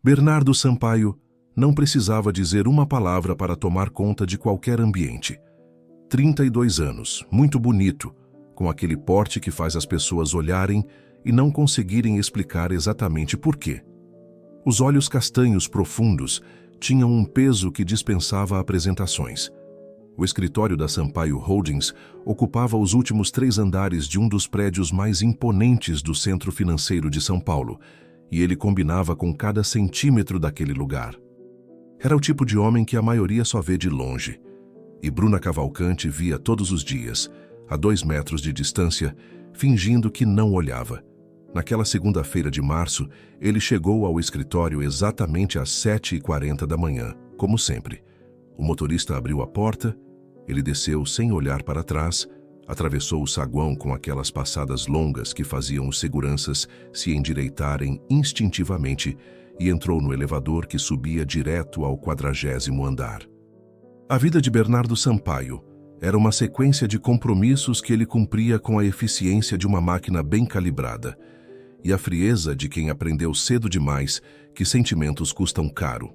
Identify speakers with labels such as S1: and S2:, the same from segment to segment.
S1: Bernardo Sampaio não precisava dizer uma palavra para tomar conta de qualquer ambiente. 32 anos, muito bonito, com aquele porte que faz as pessoas olharem e não conseguirem explicar exatamente por quê. Os olhos castanhos profundos tinham um peso que dispensava apresentações. O escritório da Sampaio Holdings ocupava os últimos 3 andares de um dos prédios mais imponentes do centro financeiro de São Paulo, e ele combinava com cada centímetro daquele lugar. Era o tipo de homem que a maioria só vê de longe, e Bruna Cavalcante via todos os dias, a 2 metros de distância, fingindo que não olhava. Naquela segunda-feira de março, ele chegou ao escritório exatamente às 7h40 da manhã, como sempre. O motorista abriu a porta, ele desceu sem olhar para trás, atravessou o saguão com aquelas passadas longas que faziam os seguranças se endireitarem instintivamente e entrou no elevador que subia direto ao 40º andar. A vida de Bernardo Sampaio era uma sequência de compromissos que ele cumpria com a eficiência de uma máquina bem calibrada e a frieza de quem aprendeu cedo demais que sentimentos custam caro.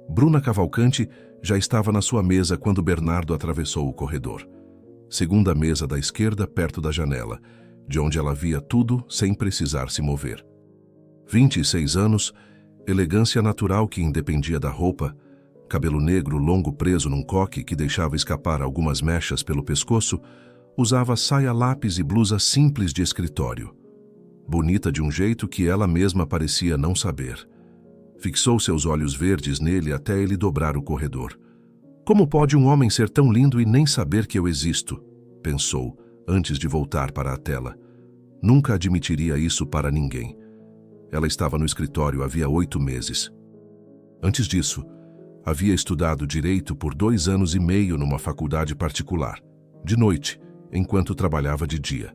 S1: Bruna Cavalcante já estava na sua mesa quando Bernardo atravessou o corredor. Segunda mesa da esquerda, perto da janela, de onde ela via tudo sem precisar se mover. 26 anos, elegância natural que independia da roupa, cabelo negro longo preso num coque que deixava escapar algumas mechas pelo pescoço, usava saia lápis e blusa simples de escritório. Bonita de um jeito que ela mesma parecia não saber. Fixou seus olhos verdes nele até ele dobrar o corredor. Como pode um homem ser tão lindo e nem saber que eu existo? Pensou, antes de voltar para a tela. Nunca admitiria isso para ninguém. Ela estava no escritório havia 8 meses. Antes disso, havia estudado direito por 2 anos e meio numa faculdade particular, de noite, enquanto trabalhava de dia.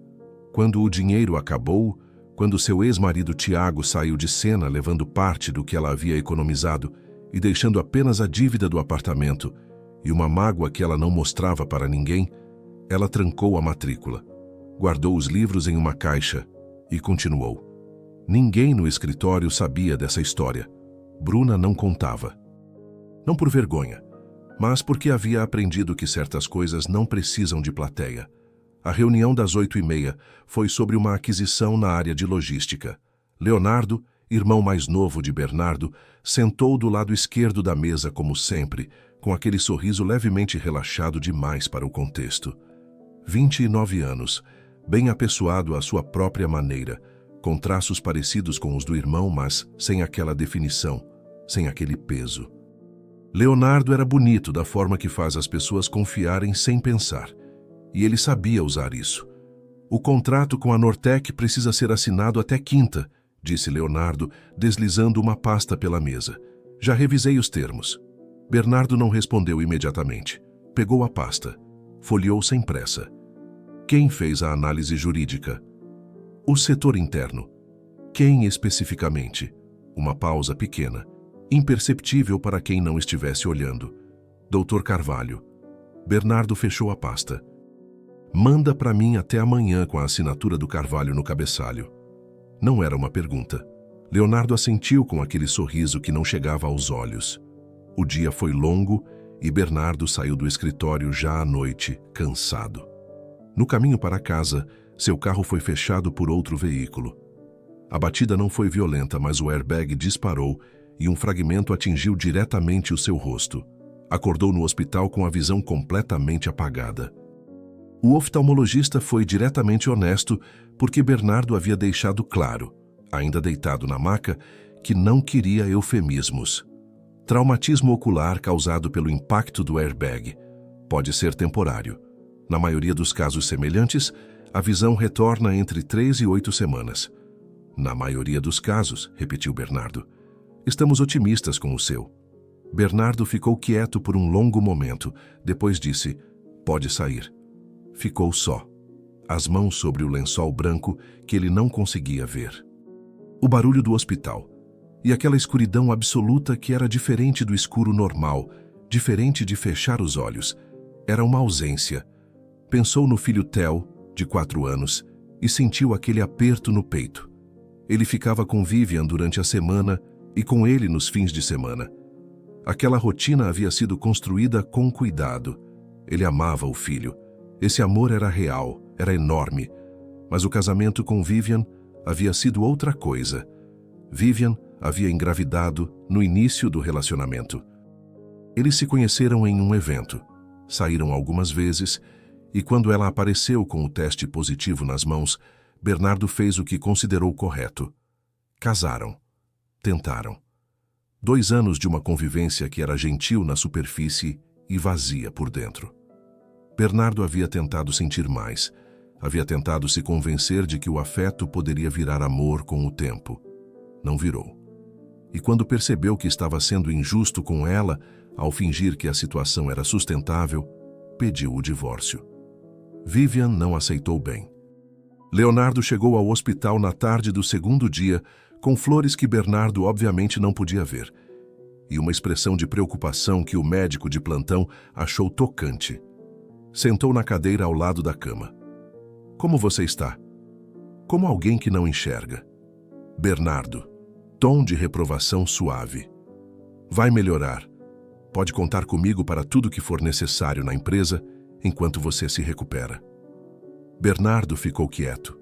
S1: Quando o dinheiro acabou, quando seu ex-marido Tiago saiu de cena levando parte do que ela havia economizado e deixando apenas a dívida do apartamento e uma mágoa que ela não mostrava para ninguém, ela trancou a matrícula, guardou os livros em uma caixa e continuou. Ninguém no escritório sabia dessa história. Bruna não contava. Não por vergonha, mas porque havia aprendido que certas coisas não precisam de plateia. A reunião das 8h30 foi sobre uma aquisição na área de logística. Leonardo, irmão mais novo de Bernardo, sentou do lado esquerdo da mesa como sempre, com aquele sorriso levemente relaxado demais para o contexto. 29 anos, bem apessoado à sua própria maneira, com traços parecidos com os do irmão, mas sem aquela definição, sem aquele peso. Leonardo era bonito da forma que faz as pessoas confiarem sem pensar. E ele sabia usar isso. O contrato com a Nortec precisa ser assinado até quinta, disse Leonardo, deslizando uma pasta pela mesa. Já revisei os termos. Bernardo não respondeu imediatamente. Pegou a pasta. Folheou sem pressa. Quem fez a análise jurídica? O setor interno. Quem especificamente? Uma pausa pequena, imperceptível para quem não estivesse olhando. Dr. Carvalho. Bernardo fechou a pasta. Manda para mim até amanhã com a assinatura do Carvalho no cabeçalho. Não era uma pergunta. Leonardo assentiu com aquele sorriso que não chegava aos olhos. O dia foi longo e Bernardo saiu do escritório já à noite, cansado. No caminho para casa, seu carro foi fechado por outro veículo. A batida não foi violenta, mas o airbag disparou e um fragmento atingiu diretamente o seu rosto. Acordou no hospital com a visão completamente apagada. O oftalmologista foi diretamente honesto porque Bernardo havia deixado claro, ainda deitado na maca, que não queria eufemismos. Traumatismo ocular causado pelo impacto do airbag pode ser temporário. Na maioria dos casos semelhantes, a visão retorna entre 3 e 8 semanas. Na maioria dos casos, repetiu Bernardo. Estamos otimistas com o seu. Bernardo ficou quieto por um longo momento, depois disse, pode sair. Ficou só, as mãos sobre o lençol branco que ele não conseguia ver. O barulho do hospital e aquela escuridão absoluta que era diferente do escuro normal, diferente de fechar os olhos, era uma ausência. Pensou no filho Theo, de 4 anos, e sentiu aquele aperto no peito. Ele ficava com Vivian durante a semana e com ele nos fins de semana. Aquela rotina havia sido construída com cuidado. Ele amava o filho. Esse amor era real, era enorme. Mas o casamento com Vivian havia sido outra coisa. Vivian havia engravidado no início do relacionamento. Eles se conheceram em um evento, saíram algumas vezes, e quando ela apareceu com o teste positivo nas mãos, Bernardo fez o que considerou correto. Casaram. Tentaram. 2 anos de uma convivência que era gentil na superfície e vazia por dentro. Bernardo havia tentado sentir mais. Havia tentado se convencer de que o afeto poderia virar amor com o tempo. Não virou. E quando percebeu que estava sendo injusto com ela, ao fingir que a situação era sustentável, pediu o divórcio. Vivian não aceitou bem. Leonardo chegou ao hospital na tarde do 2º dia, com flores que Bernardo obviamente não podia ver, e uma expressão de preocupação que o médico de plantão achou tocante. Sentou na cadeira ao lado da cama. Como você está? Como alguém que não enxerga. Bernardo, tom de reprovação suave. Vai melhorar. Pode contar comigo para tudo que for necessário na empresa enquanto você se recupera. Bernardo ficou quieto,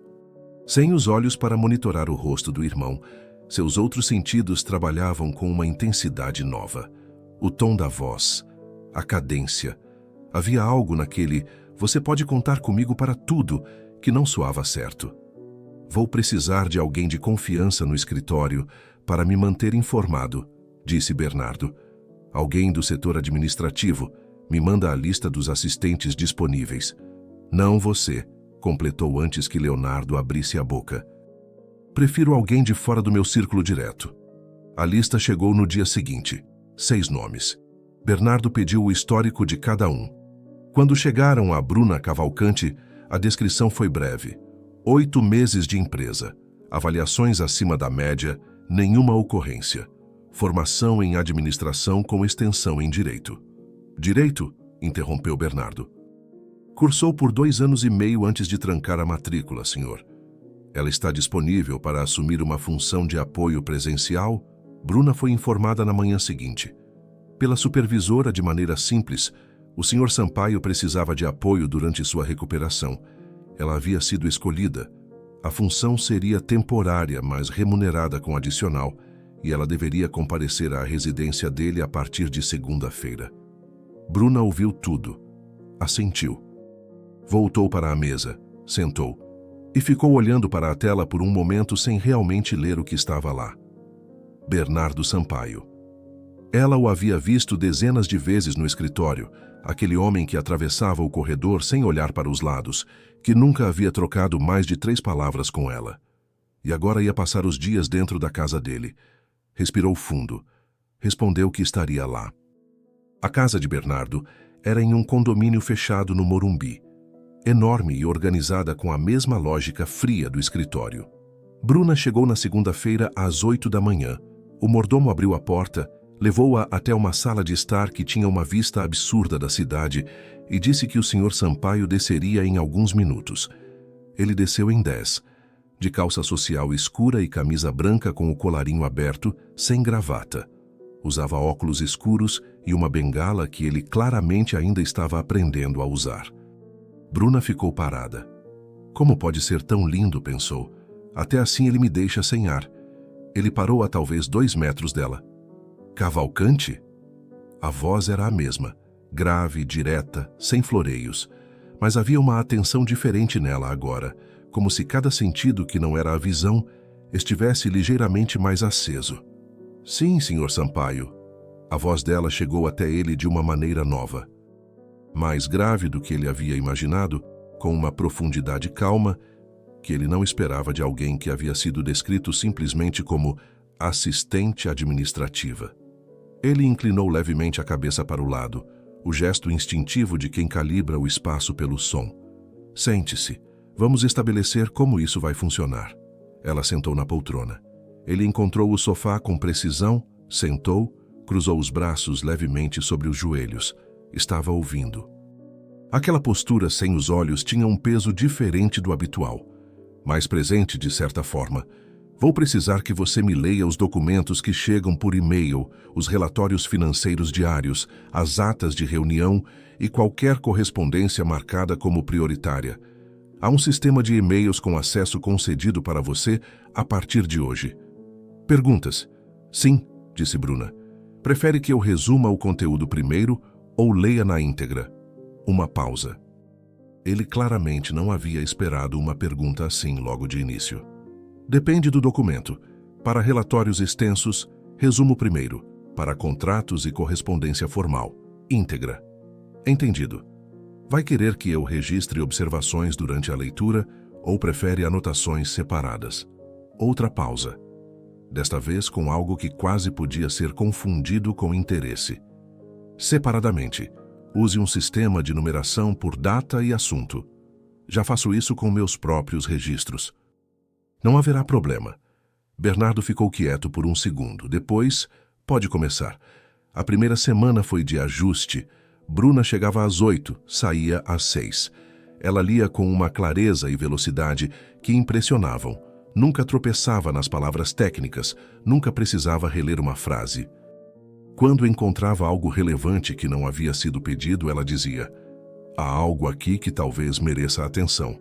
S1: sem os olhos para monitorar o rosto do irmão. Seus outros sentidos trabalhavam com uma intensidade nova. O tom da voz, a cadência. Havia algo naquele "você pode contar comigo para tudo" que não soava certo. Vou precisar de alguém de confiança no escritório para me manter informado, disse Bernardo. Alguém do setor administrativo. Me manda a lista dos assistentes disponíveis. Não você, completou antes que Leonardo abrisse a boca. Prefiro alguém de fora do meu círculo direto. A lista chegou no dia seguinte. 6 nomes. Bernardo pediu o histórico de cada um. Quando chegaram a Bruna Cavalcante, a descrição foi breve. 8 meses de empresa, avaliações acima da média, nenhuma ocorrência. Formação em administração com extensão em direito. Direito? Interrompeu Bernardo. Cursou por 2 anos e meio antes de trancar a matrícula, senhor. Ela está disponível para assumir uma função de apoio presencial? Bruna foi informada na manhã seguinte. Pela supervisora, de maneira simples, o senhor Sampaio precisava de apoio durante sua recuperação. Ela havia sido escolhida. A função seria temporária, mas remunerada com adicional, e ela deveria comparecer à residência dele a partir de segunda-feira. Bruna ouviu tudo. Assentiu. Voltou para a mesa, sentou, e ficou olhando para a tela por um momento sem realmente ler o que estava lá. Bernardo Sampaio. Ela o havia visto dezenas de vezes no escritório, aquele homem que atravessava o corredor sem olhar para os lados, que nunca havia trocado mais de 3 palavras com ela. E agora ia passar os dias dentro da casa dele. Respirou fundo. Respondeu que estaria lá. A casa de Bernardo era em um condomínio fechado no Morumbi, enorme e organizada com a mesma lógica fria do escritório. Bruna chegou na segunda-feira às 8 da manhã. O mordomo abriu a porta, levou-a até uma sala de estar que tinha uma vista absurda da cidade e disse que o senhor Sampaio desceria em alguns minutos. Ele desceu em 10, de calça social escura e camisa branca com o colarinho aberto, sem gravata. Usava óculos escuros e uma bengala que ele claramente ainda estava aprendendo a usar. Bruna ficou parada. Como pode ser tão lindo, pensou. Até assim ele me deixa sem ar. Ele parou a talvez 2 metros dela. Cavalcante? A voz era a mesma, grave, direta, sem floreios. Mas havia uma atenção diferente nela agora, como se cada sentido que não era a visão estivesse ligeiramente mais aceso. Sim, senhor Sampaio. A voz dela chegou até ele de uma maneira nova. Mais grave do que ele havia imaginado, com uma profundidade calma, que ele não esperava de alguém que havia sido descrito simplesmente como assistente administrativa. Ele inclinou levemente a cabeça para o lado, o gesto instintivo de quem calibra o espaço pelo som. Sente-se. Vamos estabelecer como isso vai funcionar. Ela sentou na poltrona. Ele encontrou o sofá com precisão, sentou, cruzou os braços levemente sobre os joelhos. Estava ouvindo. Aquela postura sem os olhos tinha um peso diferente do habitual, mais presente de certa forma, Vou precisar que você me leia os documentos que chegam por e-mail, os relatórios financeiros diários, as atas de reunião e qualquer correspondência marcada como prioritária. Há um sistema de e-mails com acesso concedido para você a partir de hoje. Perguntas? Sim, disse Bruna. Prefere que eu resuma o conteúdo primeiro ou leia na íntegra? Uma pausa. Ele claramente não havia esperado uma pergunta assim logo de início. Depende do documento. Para relatórios extensos, resumo primeiro. Para contratos e correspondência formal, íntegra. Entendido. Vai querer que eu registre observações durante a leitura ou prefere anotações separadas? Outra pausa. Desta vez com algo que quase podia ser confundido com interesse. Separadamente, use um sistema de numeração por data e assunto. Já faço isso com meus próprios registros. Não haverá problema. Bernardo ficou quieto por um segundo. Depois, pode começar. A primeira semana foi de ajuste. Bruna chegava às 8, saía às 6. Ela lia com uma clareza e velocidade que impressionavam. Nunca tropeçava nas palavras técnicas, nunca precisava reler uma frase. Quando encontrava algo relevante que não havia sido pedido, ela dizia: há algo aqui que talvez mereça atenção,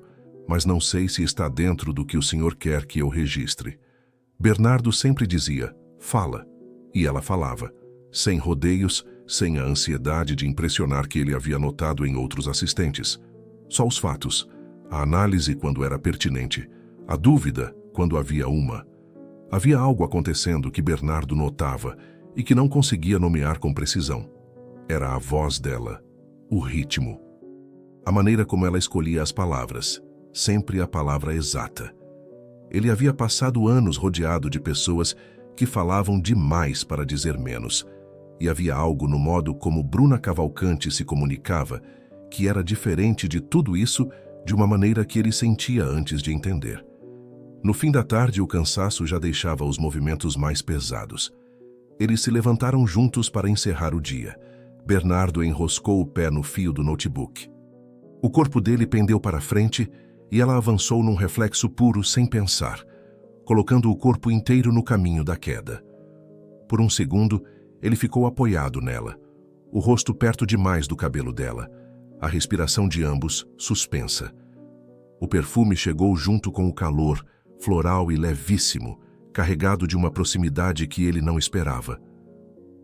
S1: mas não sei se está dentro do que o senhor quer que eu registre. Bernardo sempre dizia: fala. E ela falava, sem rodeios, sem a ansiedade de impressionar que ele havia notado em outros assistentes. Só os fatos, a análise quando era pertinente, a dúvida quando havia uma. Havia algo acontecendo que Bernardo notava e que não conseguia nomear com precisão. Era a voz dela, o ritmo. A maneira como ela escolhia as palavras, sempre a palavra exata. Ele havia passado anos rodeado de pessoas que falavam demais para dizer menos, e havia algo no modo como Bruna Cavalcante se comunicava que era diferente de tudo isso de uma maneira que ele sentia antes de entender. No fim da tarde, o cansaço já deixava os movimentos mais pesados. Eles se levantaram juntos para encerrar o dia. Bernardo enroscou o pé no fio do notebook. O corpo dele pendeu para frente e ela avançou num reflexo puro sem pensar, colocando o corpo inteiro no caminho da queda. Por um segundo, ele ficou apoiado nela, o rosto perto demais do cabelo dela, a respiração de ambos suspensa. O perfume chegou junto com o calor, floral e levíssimo, carregado de uma proximidade que ele não esperava.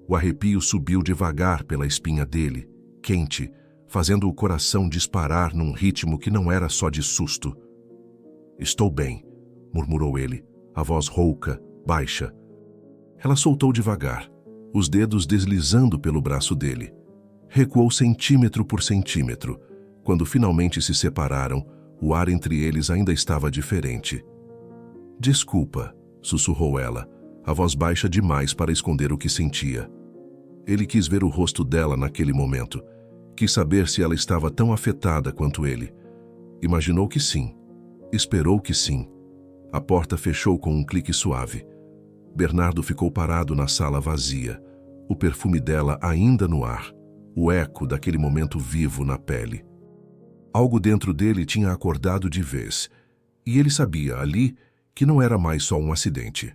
S1: O arrepio subiu devagar pela espinha dele, quente, fazendo o coração disparar num ritmo que não era só de susto. "Estou bem", murmurou ele, a voz rouca, baixa. Ela soltou devagar, os dedos deslizando pelo braço dele. Recuou centímetro por centímetro. Quando finalmente se separaram, o ar entre eles ainda estava diferente. "Desculpa", sussurrou ela, a voz baixa demais para esconder o que sentia. Ele quis ver o rosto dela naquele momento. Quis saber se ela estava tão afetada quanto ele. Imaginou que sim. Esperou que sim. A porta fechou com um clique suave. Bernardo ficou parado na sala vazia, o perfume dela ainda no ar, o eco daquele momento vivo na pele. Algo dentro dele tinha acordado de vez, e ele sabia, ali, que não era mais só um acidente.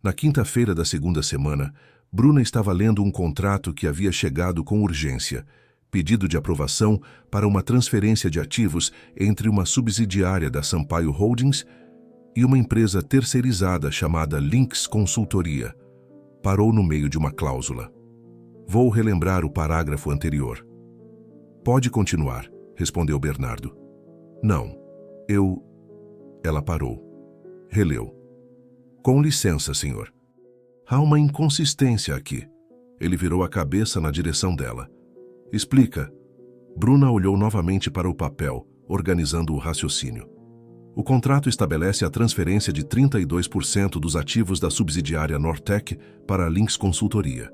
S1: Na quinta-feira da segunda semana, Bruna estava lendo um contrato que havia chegado com urgência, pedido de aprovação para uma transferência de ativos entre uma subsidiária da Sampaio Holdings e uma empresa terceirizada chamada Lynx Consultoria. Parou no meio de uma cláusula. "Vou relembrar o parágrafo anterior." "Pode continuar", respondeu Bernardo. "Não, eu..." Ela parou. Releu. "Com licença, senhor. Há uma inconsistência aqui." Ele virou a cabeça na direção dela. "Explica." Bruna olhou novamente para o papel, organizando o raciocínio. O contrato estabelece a transferência de 32% dos ativos da subsidiária Nortec para a Lynx Consultoria.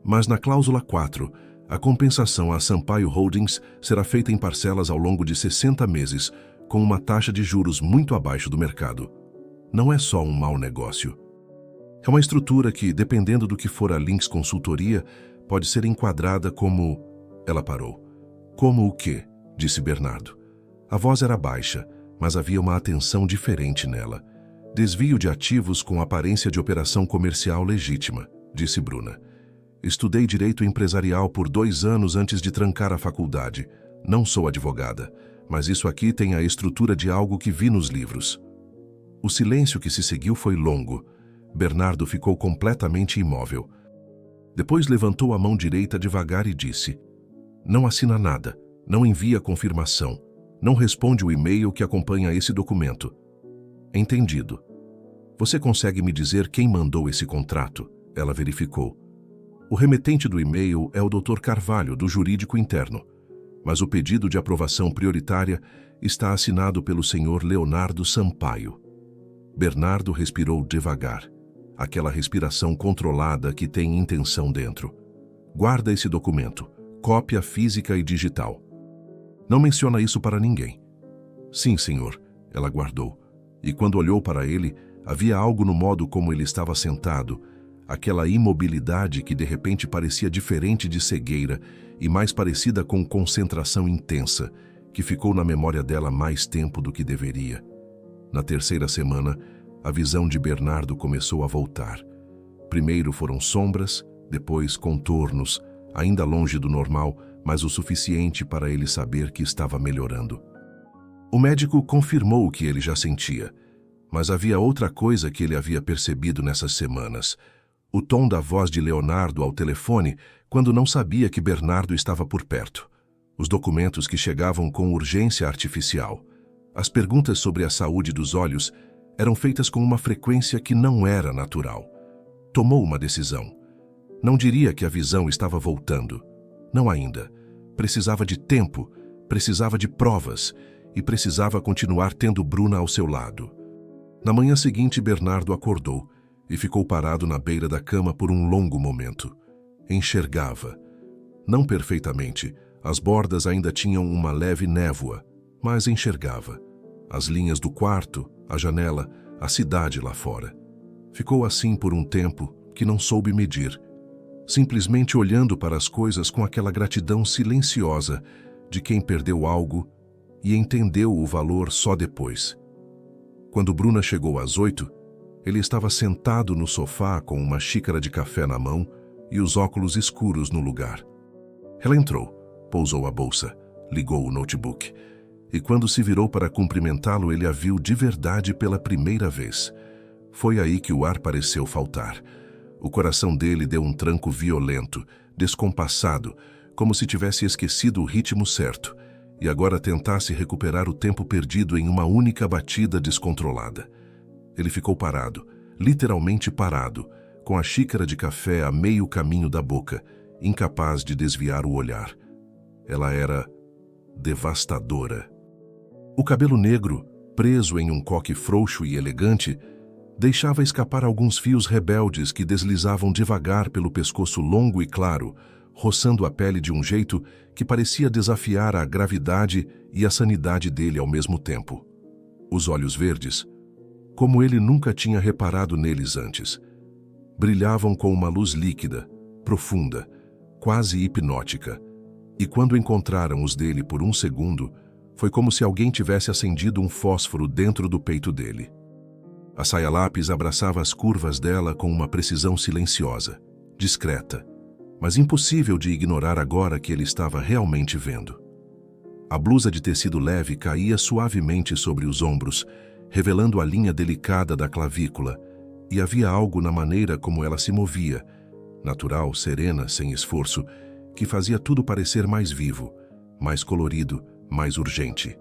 S1: Mas na cláusula 4, a compensação à Sampaio Holdings será feita em parcelas ao longo de 60 meses, com uma taxa de juros muito abaixo do mercado. Não é só um mau negócio. É uma estrutura que, dependendo do que for a Lynx Consultoria, pode ser enquadrada como... Ela parou. "Como o quê?", disse Bernardo. A voz era baixa, mas havia uma atenção diferente nela. Desvio de ativos com aparência de operação comercial legítima, disse Bruna. Estudei direito empresarial por 2 anos antes de trancar a faculdade. Não sou advogada, mas isso aqui tem a estrutura de algo que vi nos livros. O silêncio que se seguiu foi longo. Bernardo ficou completamente imóvel. Depois levantou a mão direita devagar e disse: Não assina nada, não envia confirmação, não responde o e-mail que acompanha esse documento. Entendido. Você consegue me dizer quem mandou esse contrato? Ela verificou. O remetente do e-mail é o Dr. Carvalho, do Jurídico Interno, mas o pedido de aprovação prioritária está assinado pelo Sr. Leonardo Sampaio. Bernardo respirou devagar, aquela respiração controlada que tem intenção dentro. Guarda esse documento, cópia física e digital. Não menciona isso para ninguém. Sim, senhor, ela guardou. E quando olhou para ele, havia algo no modo como ele estava sentado, aquela imobilidade que de repente parecia diferente de cegueira e mais parecida com concentração intensa, que ficou na memória dela mais tempo do que deveria. Na 3ª semana, a visão de Bernardo começou a voltar. Primeiro foram sombras, depois contornos, ainda longe do normal, mas o suficiente para ele saber que estava melhorando. O médico confirmou o que ele já sentia, mas havia outra coisa que ele havia percebido nessas semanas: o tom da voz de Leonardo ao telefone quando não sabia que Bernardo estava por perto. Os documentos que chegavam com urgência artificial. As perguntas sobre a saúde dos olhos eram feitas com uma frequência que não era natural. Tomou uma decisão. Não diria que a visão estava voltando. Não ainda. Precisava de tempo, precisava de provas e precisava continuar tendo Bruna ao seu lado. Na manhã seguinte, Bernardo acordou e ficou parado na beira da cama por um longo momento. Enxergava. Não perfeitamente, as bordas ainda tinham uma leve névoa, mas enxergava. As linhas do quarto, a janela, a cidade lá fora. Ficou assim por um tempo que não soube medir, simplesmente olhando para as coisas com aquela gratidão silenciosa de quem perdeu algo e entendeu o valor só depois. Quando Bruna chegou às 8, ele estava sentado no sofá com uma xícara de café na mão e os óculos escuros no lugar. Ela entrou, pousou a bolsa, ligou o notebook e quando se virou para cumprimentá-lo, ele a viu de verdade pela primeira vez. Foi aí que o ar pareceu faltar. O coração dele deu um tranco violento, descompassado, como se tivesse esquecido o ritmo certo e agora tentasse recuperar o tempo perdido em uma única batida descontrolada. Ele ficou parado, literalmente parado, com a xícara de café a meio caminho da boca, incapaz de desviar o olhar. Ela era devastadora. O cabelo negro, preso em um coque frouxo e elegante, deixava escapar alguns fios rebeldes que deslizavam devagar pelo pescoço longo e claro, roçando a pele de um jeito que parecia desafiar a gravidade e a sanidade dele ao mesmo tempo. Os olhos verdes, como ele nunca tinha reparado neles antes, brilhavam com uma luz líquida, profunda, quase hipnótica, e quando encontraram os dele por um segundo, foi como se alguém tivesse acendido um fósforo dentro do peito dele. A saia lápis abraçava as curvas dela com uma precisão silenciosa, discreta, mas impossível de ignorar agora que ele estava realmente vendo. A blusa de tecido leve caía suavemente sobre os ombros, revelando a linha delicada da clavícula, e havia algo na maneira como ela se movia, natural, serena, sem esforço, que fazia tudo parecer mais vivo, mais colorido, mais urgente.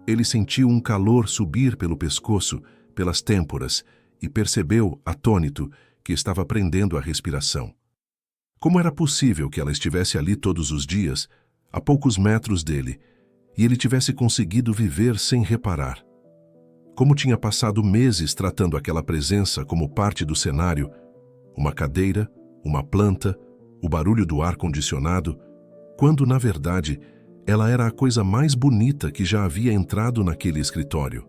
S1: Ele sentiu um calor subir pelo pescoço, pelas têmporas, e percebeu, atônito, que estava prendendo a respiração. Como era possível que ela estivesse ali todos os dias, a poucos metros dele, e ele tivesse conseguido viver sem reparar? Como tinha passado meses tratando aquela presença como parte do cenário, uma cadeira, uma planta, o barulho do ar-condicionado, quando, na verdade, ela era a coisa mais bonita que já havia entrado naquele escritório.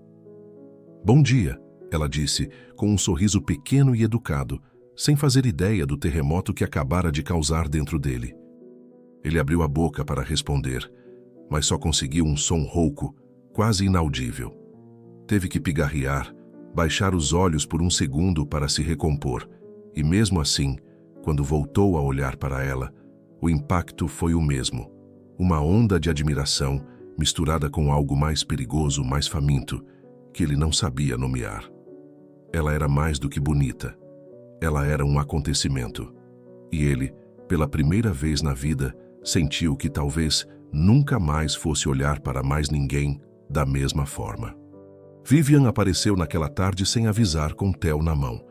S1: Bom dia, ela disse, com um sorriso pequeno e educado, sem fazer ideia do terremoto que acabara de causar dentro dele. Ele abriu a boca para responder, mas só conseguiu um som rouco, quase inaudível. Teve que pigarrear, baixar os olhos por um segundo para se recompor, e mesmo assim, quando voltou a olhar para ela, o impacto foi o mesmo. Uma onda de admiração misturada com algo mais perigoso, mais faminto, que ele não sabia nomear. Ela era mais do que bonita. Ela era um acontecimento. E ele, pela primeira vez na vida, sentiu que talvez nunca mais fosse olhar para mais ninguém da mesma forma. Vivian apareceu naquela tarde sem avisar, com Theo na mão.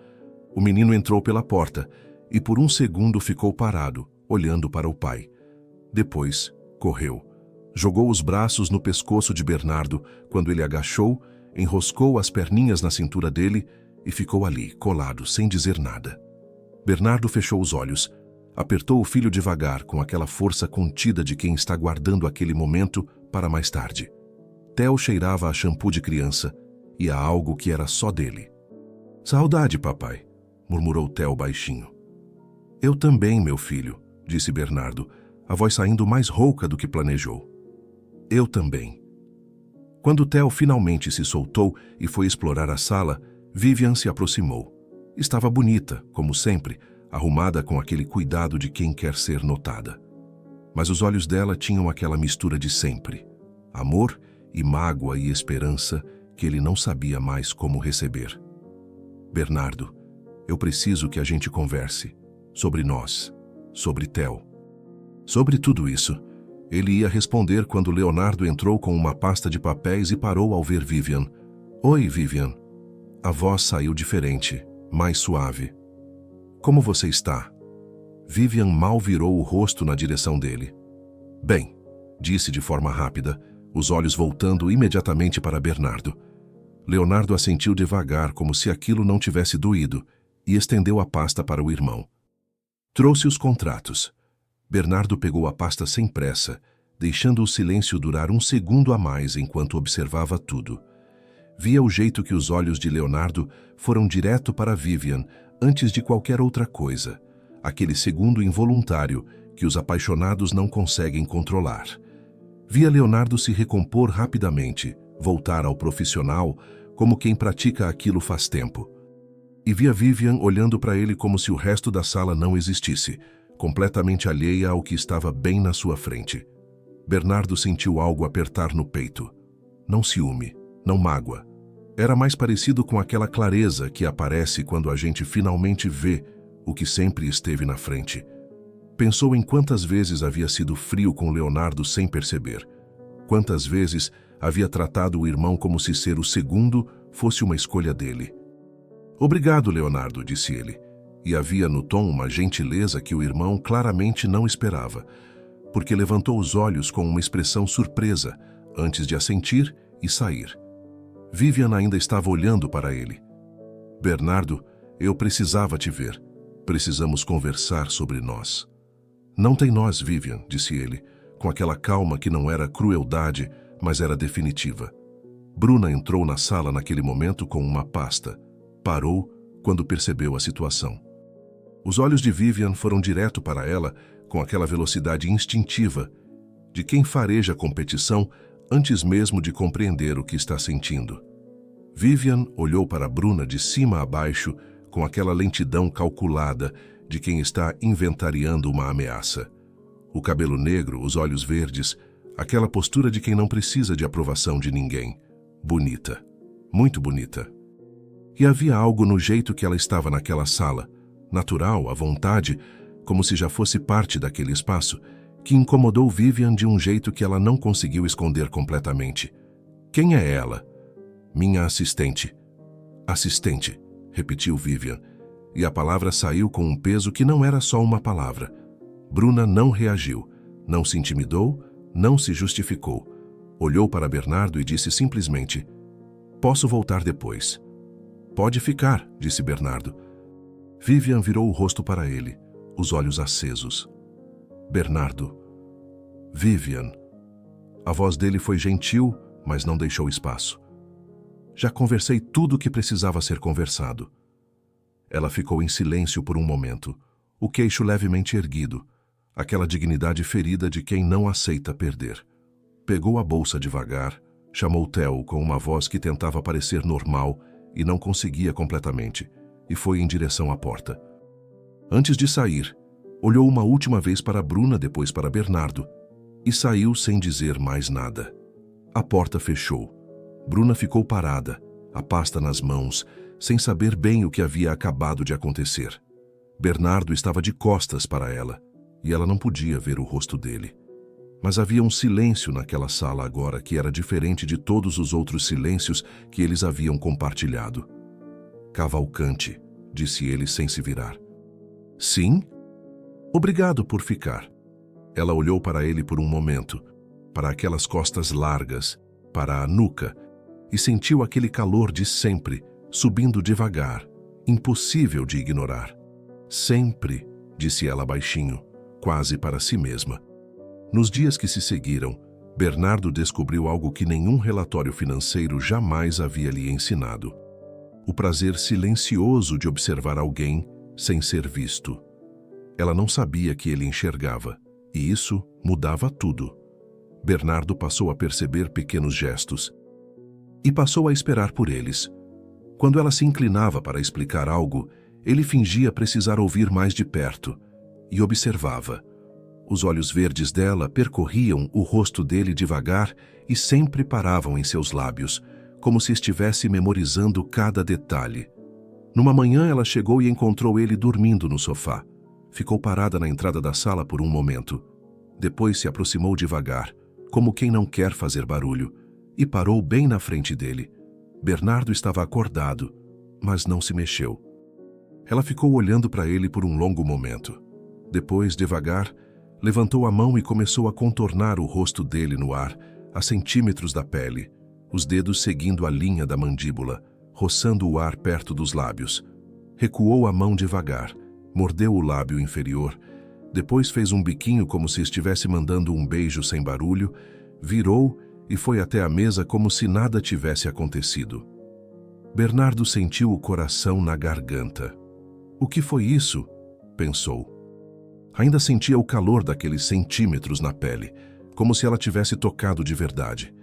S1: O menino entrou pela porta e por um segundo ficou parado, olhando para o pai. Depois, correu. Jogou os braços no pescoço de Bernardo quando ele agachou, enroscou as perninhas na cintura dele e ficou ali, colado, sem dizer nada. Bernardo fechou os olhos, apertou o filho devagar com aquela força contida de quem está guardando aquele momento para mais tarde. Theo cheirava a shampoo de criança e a algo que era só dele. "Saudade, papai", murmurou Theo baixinho. "Eu também, meu filho", disse Bernardo, a voz saindo mais rouca do que planejou. "Eu também." Quando Theo finalmente se soltou e foi explorar a sala, Vivian se aproximou. Estava bonita, como sempre, arrumada com aquele cuidado de quem quer ser notada. Mas os olhos dela tinham aquela mistura de sempre: amor e mágoa e esperança que ele não sabia mais como receber. "Bernardo, eu preciso que a gente converse. Sobre nós. Sobre Theo." Sobre tudo isso, ele ia responder quando Leonardo entrou com uma pasta de papéis e parou ao ver Vivian. "Oi, Vivian." A voz saiu diferente, mais suave. "Como você está?" Vivian mal virou o rosto na direção dele. "Bem", disse de forma rápida, os olhos voltando imediatamente para Bernardo. Leonardo assentiu devagar, como se aquilo não tivesse doído, e estendeu a pasta para o irmão. Trouxe os contratos. Bernardo pegou a pasta sem pressa, deixando o silêncio durar um segundo a mais enquanto observava tudo. Via o jeito que os olhos de Leonardo foram direto para Vivian antes de qualquer outra coisa, aquele segundo involuntário que os apaixonados não conseguem controlar. Via Leonardo se recompor rapidamente, voltar ao profissional como quem pratica aquilo faz tempo. E via Vivian olhando para ele como se o resto da sala não existisse, completamente alheia ao que estava bem na sua frente. Bernardo sentiu algo apertar no peito. Não ciúme, não mágoa. Era mais parecido com aquela clareza que aparece quando a gente finalmente vê o que sempre esteve na frente. Pensou em quantas vezes havia sido frio com Leonardo sem perceber. Quantas vezes havia tratado o irmão como se ser o segundo fosse uma escolha dele. "Obrigado, Leonardo", disse ele, e havia no tom uma gentileza que o irmão claramente não esperava, porque levantou os olhos com uma expressão surpresa antes de assentir e sair. Vivian ainda estava olhando para ele. "Bernardo, eu precisava te ver. Precisamos conversar sobre nós." "Não tem nós, Vivian", disse ele, com aquela calma que não era crueldade, mas era definitiva. Bruna entrou na sala naquele momento com uma pasta. Parou quando percebeu a situação. Os olhos de Vivian foram direto para ela com aquela velocidade instintiva de quem fareja competição antes mesmo de compreender o que está sentindo. Vivian olhou para Bruna de cima a baixo com aquela lentidão calculada de quem está inventariando uma ameaça. O cabelo negro, os olhos verdes, aquela postura de quem não precisa de aprovação de ninguém. Bonita. Muito bonita. E havia algo no jeito que ela estava naquela sala, natural, à vontade, como se já fosse parte daquele espaço, que incomodou Vivian de um jeito que ela não conseguiu esconder completamente. "Quem é ela?" "Minha assistente." "Assistente", repetiu Vivian, e a palavra saiu com um peso que não era só uma palavra. Bruna não reagiu, não se intimidou, não se justificou. Olhou para Bernardo e disse simplesmente: "Posso voltar depois." "Pode ficar", disse Bernardo. Vivian virou o rosto para ele, os olhos acesos. "Bernardo." "Vivian." A voz dele foi gentil, mas não deixou espaço. "Já conversei tudo o que precisava ser conversado." Ela ficou em silêncio por um momento, o queixo levemente erguido, aquela dignidade ferida de quem não aceita perder. Pegou a bolsa devagar, chamou Theo com uma voz que tentava parecer normal e não conseguia completamente, e foi em direção à porta. Antes de sair, olhou uma última vez para Bruna, depois para Bernardo, e saiu sem dizer mais nada. A porta fechou. Bruna ficou parada, a pasta nas mãos, sem saber bem o que havia acabado de acontecer. Bernardo estava de costas para ela, e ela não podia ver o rosto dele. Mas havia um silêncio naquela sala agora que era diferente de todos os outros silêncios que eles haviam compartilhado. Cavalcante, disse ele sem se virar. Sim? Obrigado por ficar. Ela olhou para ele por um momento, para aquelas costas largas, para a nuca, e sentiu aquele calor de sempre, subindo devagar, impossível de ignorar. Sempre, disse ela baixinho, quase para si mesma. Nos dias que se seguiram, Bernardo descobriu algo que nenhum relatório financeiro jamais havia lhe ensinado. O prazer silencioso de observar alguém sem ser visto. Ela não sabia que ele enxergava, e isso mudava tudo. Bernardo passou a perceber pequenos gestos e passou a esperar por eles. Quando ela se inclinava para explicar algo, ele fingia precisar ouvir mais de perto e observava. Os olhos verdes dela percorriam o rosto dele devagar e sempre paravam em seus lábios, como se estivesse memorizando cada detalhe. Numa manhã ela chegou e encontrou ele dormindo no sofá. Ficou parada na entrada da sala por um momento. Depois se aproximou devagar, como quem não quer fazer barulho, e parou bem na frente dele. Bernardo estava acordado, mas não se mexeu. Ela ficou olhando para ele por um longo momento. Depois, devagar, levantou a mão e começou a contornar o rosto dele no ar, a centímetros da pele, os dedos seguindo a linha da mandíbula, roçando o ar perto dos lábios. Recuou a mão devagar, mordeu o lábio inferior, depois fez um biquinho como se estivesse mandando um beijo sem barulho, virou e foi até a mesa como se nada tivesse acontecido. Bernardo sentiu o coração na garganta. O que foi isso? Pensou. Ainda sentia o calor daqueles centímetros na pele, como se ela tivesse tocado de verdade.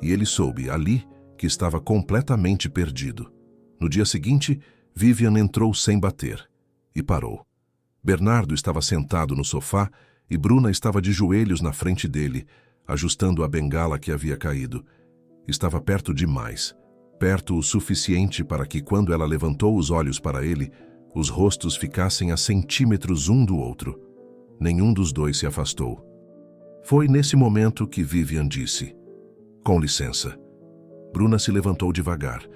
S1: E ele soube, ali, que estava completamente perdido. No dia seguinte, Vivian entrou sem bater. E parou. Bernardo estava sentado no sofá e Bruna estava de joelhos na frente dele, ajustando a bengala que havia caído. Estava perto demais. Perto o suficiente para que, quando ela levantou os olhos para ele, os rostos ficassem a centímetros um do outro. Nenhum dos dois se afastou. Foi nesse momento que Vivian disse: "Com licença." Bruna se levantou devagar.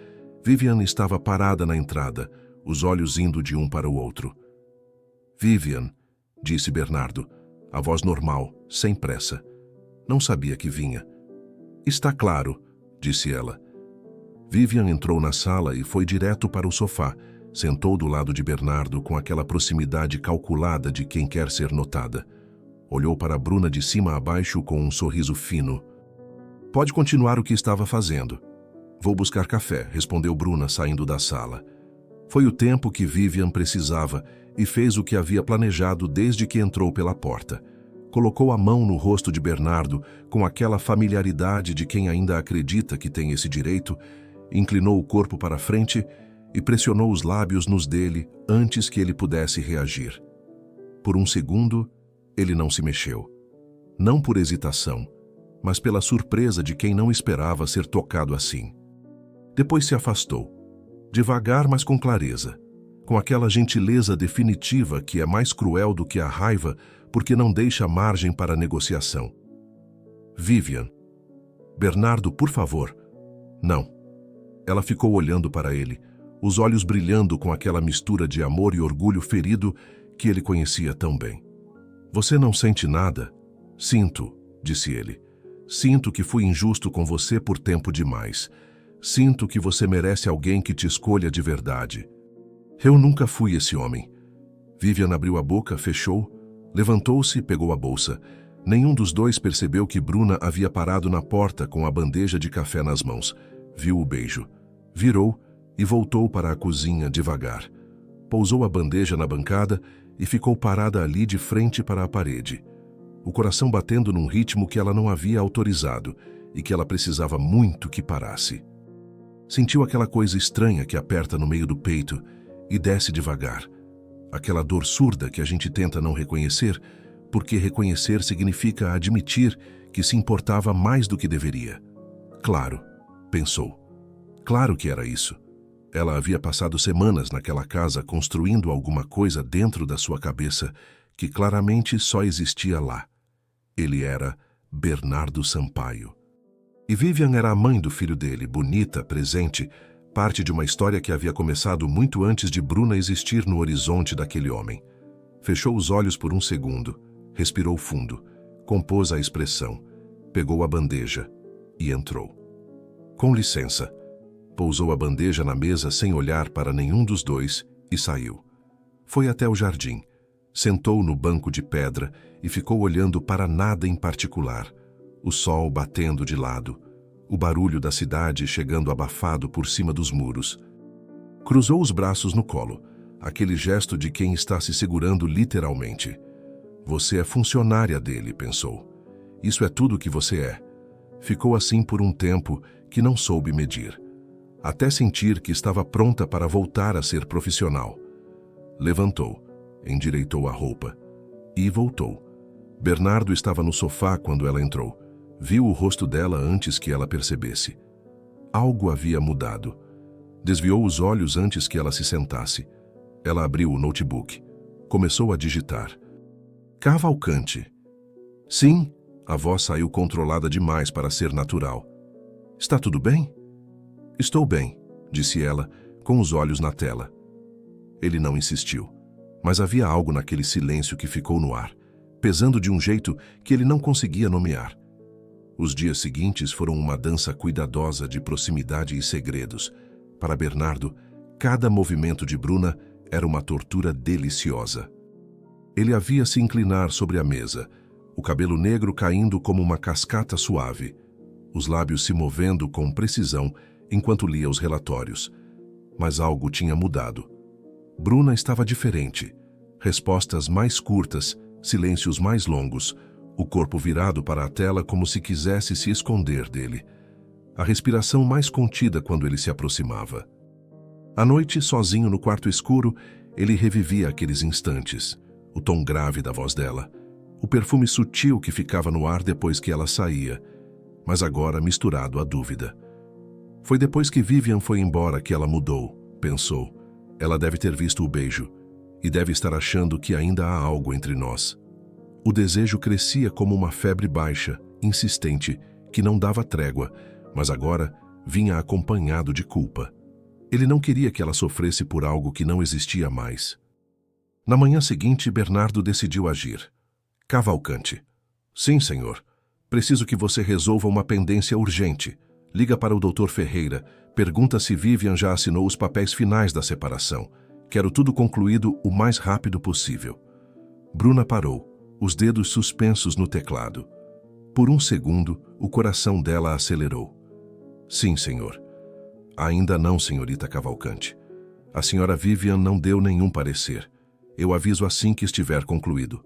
S1: Vivian estava parada na entrada, os olhos indo de um para o outro. "Vivian", disse Bernardo, a voz normal, sem pressa. Não sabia que vinha. "Está claro", disse ela. Vivian entrou na sala e foi direto para o sofá. Sentou do lado de Bernardo com aquela proximidade calculada de quem quer ser notada. Olhou para Bruna de cima a baixo com um sorriso fino. "Pode continuar o que estava fazendo." "Vou buscar café", respondeu Bruna, saindo da sala. Foi o tempo que Vivian precisava e fez o que havia planejado desde que entrou pela porta. Colocou a mão no rosto de Bernardo com aquela familiaridade de quem ainda acredita que tem esse direito, inclinou o corpo para frente e pressionou os lábios nos dele antes que ele pudesse reagir. Por um segundo, ele não se mexeu. Não por hesitação, mas pela surpresa de quem não esperava ser tocado assim. Depois se afastou, devagar, mas com clareza, com aquela gentileza definitiva que é mais cruel do que a raiva porque não deixa margem para negociação. "Vivian." "Bernardo, por favor." "Não." Ela ficou olhando para ele, os olhos brilhando com aquela mistura de amor e orgulho ferido que ele conhecia tão bem. "Você não sente nada?" "Sinto", disse ele. "Sinto que fui injusto com você por tempo demais. Sinto que você merece alguém que te escolha de verdade." "Eu nunca fui esse homem." Vivian abriu a boca, fechou, levantou-se e pegou a bolsa. Nenhum dos dois percebeu que Bruna havia parado na porta com a bandeja de café nas mãos. Viu o beijo. Virou e voltou para a cozinha devagar. Pousou a bandeja na bancada e ficou parada ali de frente para a parede, o coração batendo num ritmo que ela não havia autorizado e que ela precisava muito que parasse. Sentiu aquela coisa estranha que aperta no meio do peito e desce devagar. Aquela dor surda que a gente tenta não reconhecer, porque reconhecer significa admitir que se importava mais do que deveria. Claro, pensou. Claro que era isso. Ela havia passado semanas naquela casa construindo alguma coisa dentro da sua cabeça que claramente só existia lá. Ele era Bernardo Sampaio. E Vivian era a mãe do filho dele, bonita, presente, parte de uma história que havia começado muito antes de Bruna existir no horizonte daquele homem. Fechou os olhos por um segundo, respirou fundo, compôs a expressão, pegou a bandeja e entrou. Com licença. Pousou a bandeja na mesa sem olhar para nenhum dos dois e saiu. Foi até o jardim, sentou no banco de pedra e ficou olhando para nada em particular. O sol batendo de lado, o barulho da cidade chegando abafado por cima dos muros. Cruzou os braços no colo, aquele gesto de quem está se segurando literalmente. Você é funcionária dele, pensou. Isso é tudo que você é. Ficou assim por um tempo que não soube medir, até sentir que estava pronta para voltar a ser profissional. Levantou, endireitou a roupa e voltou. Bernardo estava no sofá quando ela entrou. Viu o rosto dela antes que ela percebesse. Algo havia mudado. Desviou os olhos antes que ela se sentasse. Ela abriu o notebook. Começou a digitar. Cavalcante. Sim, a voz saiu controlada demais para ser natural. Está tudo bem? Estou bem, disse ela, com os olhos na tela. Ele não insistiu, mas havia algo naquele silêncio que ficou no ar, pesando de um jeito que ele não conseguia nomear. Os dias seguintes foram uma dança cuidadosa de proximidade e segredos. Para Bernardo, cada movimento de Bruna era uma tortura deliciosa. Ele a via se inclinar sobre a mesa, o cabelo negro caindo como uma cascata suave, os lábios se movendo com precisão enquanto lia os relatórios. Mas algo tinha mudado. Bruna estava diferente. Respostas mais curtas, silêncios mais longos, o corpo virado para a tela como se quisesse se esconder dele. A respiração mais contida quando ele se aproximava. À noite, sozinho no quarto escuro, ele revivia aqueles instantes. O tom grave da voz dela, o perfume sutil que ficava no ar depois que ela saía, mas agora misturado à dúvida. Foi depois que Vivian foi embora que ela mudou, pensou. Ela deve ter visto o beijo e deve estar achando que ainda há algo entre nós. O desejo crescia como uma febre baixa, insistente, que não dava trégua, mas agora vinha acompanhado de culpa. Ele não queria que ela sofresse por algo que não existia mais. Na manhã seguinte, Bernardo decidiu agir. Cavalcante. Sim, senhor. Preciso que você resolva uma pendência urgente. Liga para o Dr. Ferreira, pergunta se Vivian já assinou os papéis finais da separação. Quero tudo concluído o mais rápido possível. Bruna parou, os dedos suspensos no teclado. Por um segundo, o coração dela acelerou. Sim, senhor. Ainda não, senhorita Cavalcante. A senhora Vivian não deu nenhum parecer. Eu aviso assim que estiver concluído.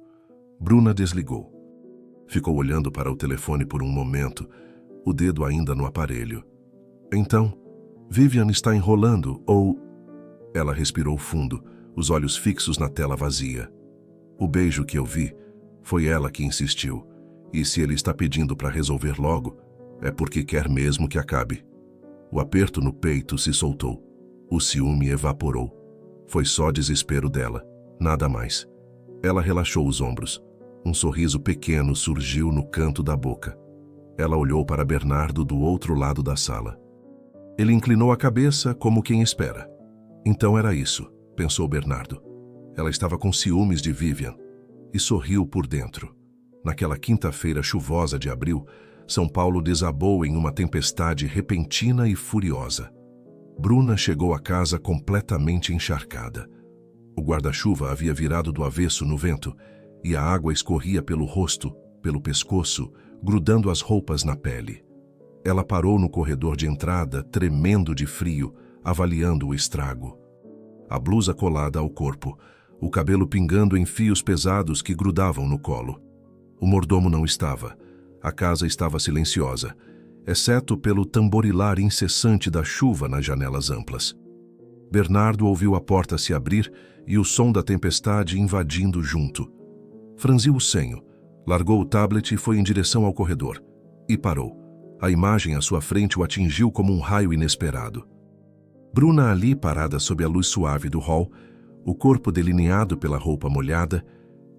S1: Bruna desligou. Ficou olhando para o telefone por um momento, o dedo ainda no aparelho. Então, Vivian está enrolando ou... Ela respirou fundo, os olhos fixos na tela vazia. O beijo que eu vi, foi ela que insistiu. E se ele está pedindo para resolver logo, é porque quer mesmo que acabe. O aperto no peito se soltou. O ciúme evaporou. Foi só desespero dela, nada mais. Ela relaxou os ombros. Um sorriso pequeno surgiu no canto da boca. Ela olhou para Bernardo do outro lado da sala. Ele inclinou a cabeça como quem espera. Então era isso, pensou Bernardo. Ela estava com ciúmes de Vivian e sorriu por dentro. Naquela quinta-feira chuvosa de abril, São Paulo desabou em uma tempestade repentina e furiosa. Bruna chegou a casa completamente encharcada. O guarda-chuva havia virado do avesso no vento e a água escorria pelo rosto, pelo pescoço, grudando as roupas na pele. Ela parou no corredor de entrada, tremendo de frio, avaliando o estrago. A blusa colada ao corpo, o cabelo pingando em fios pesados que grudavam no colo. O mordomo não estava. A casa estava silenciosa. exceto pelo tamborilar incessante da chuva nas janelas amplas. Bernardo ouviu a porta se abrir e o som da tempestade invadindo junto. Franziu o senho, largou o tablet e foi em direção ao corredor. E parou. A imagem à sua frente o atingiu como um raio inesperado. Bruna ali parada sob a luz suave do hall, o corpo delineado pela roupa molhada,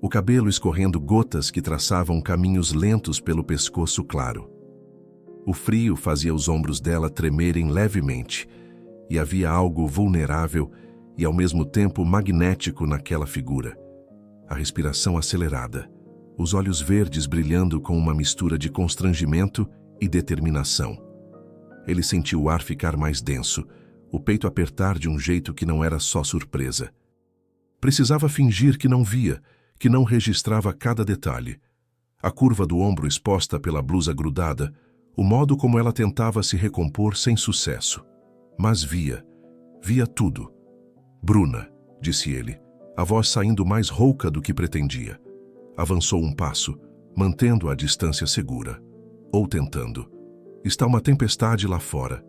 S1: o cabelo escorrendo gotas que traçavam caminhos lentos pelo pescoço claro. O frio fazia os ombros dela tremerem levemente, e havia algo vulnerável e ao mesmo tempo magnético naquela figura. A respiração acelerada, os olhos verdes brilhando com uma mistura de constrangimento e determinação. Ele sentiu o ar ficar mais denso, o peito apertar de um jeito que não era só surpresa. Precisava fingir que não via, que não registrava cada detalhe. A curva do ombro exposta pela blusa grudada, o modo como ela tentava se recompor sem sucesso. Mas via tudo. Bruna, disse ele, a voz saindo mais rouca do que pretendia. Avançou um passo, mantendo a distância segura. Ou tentando. Está uma tempestade lá fora.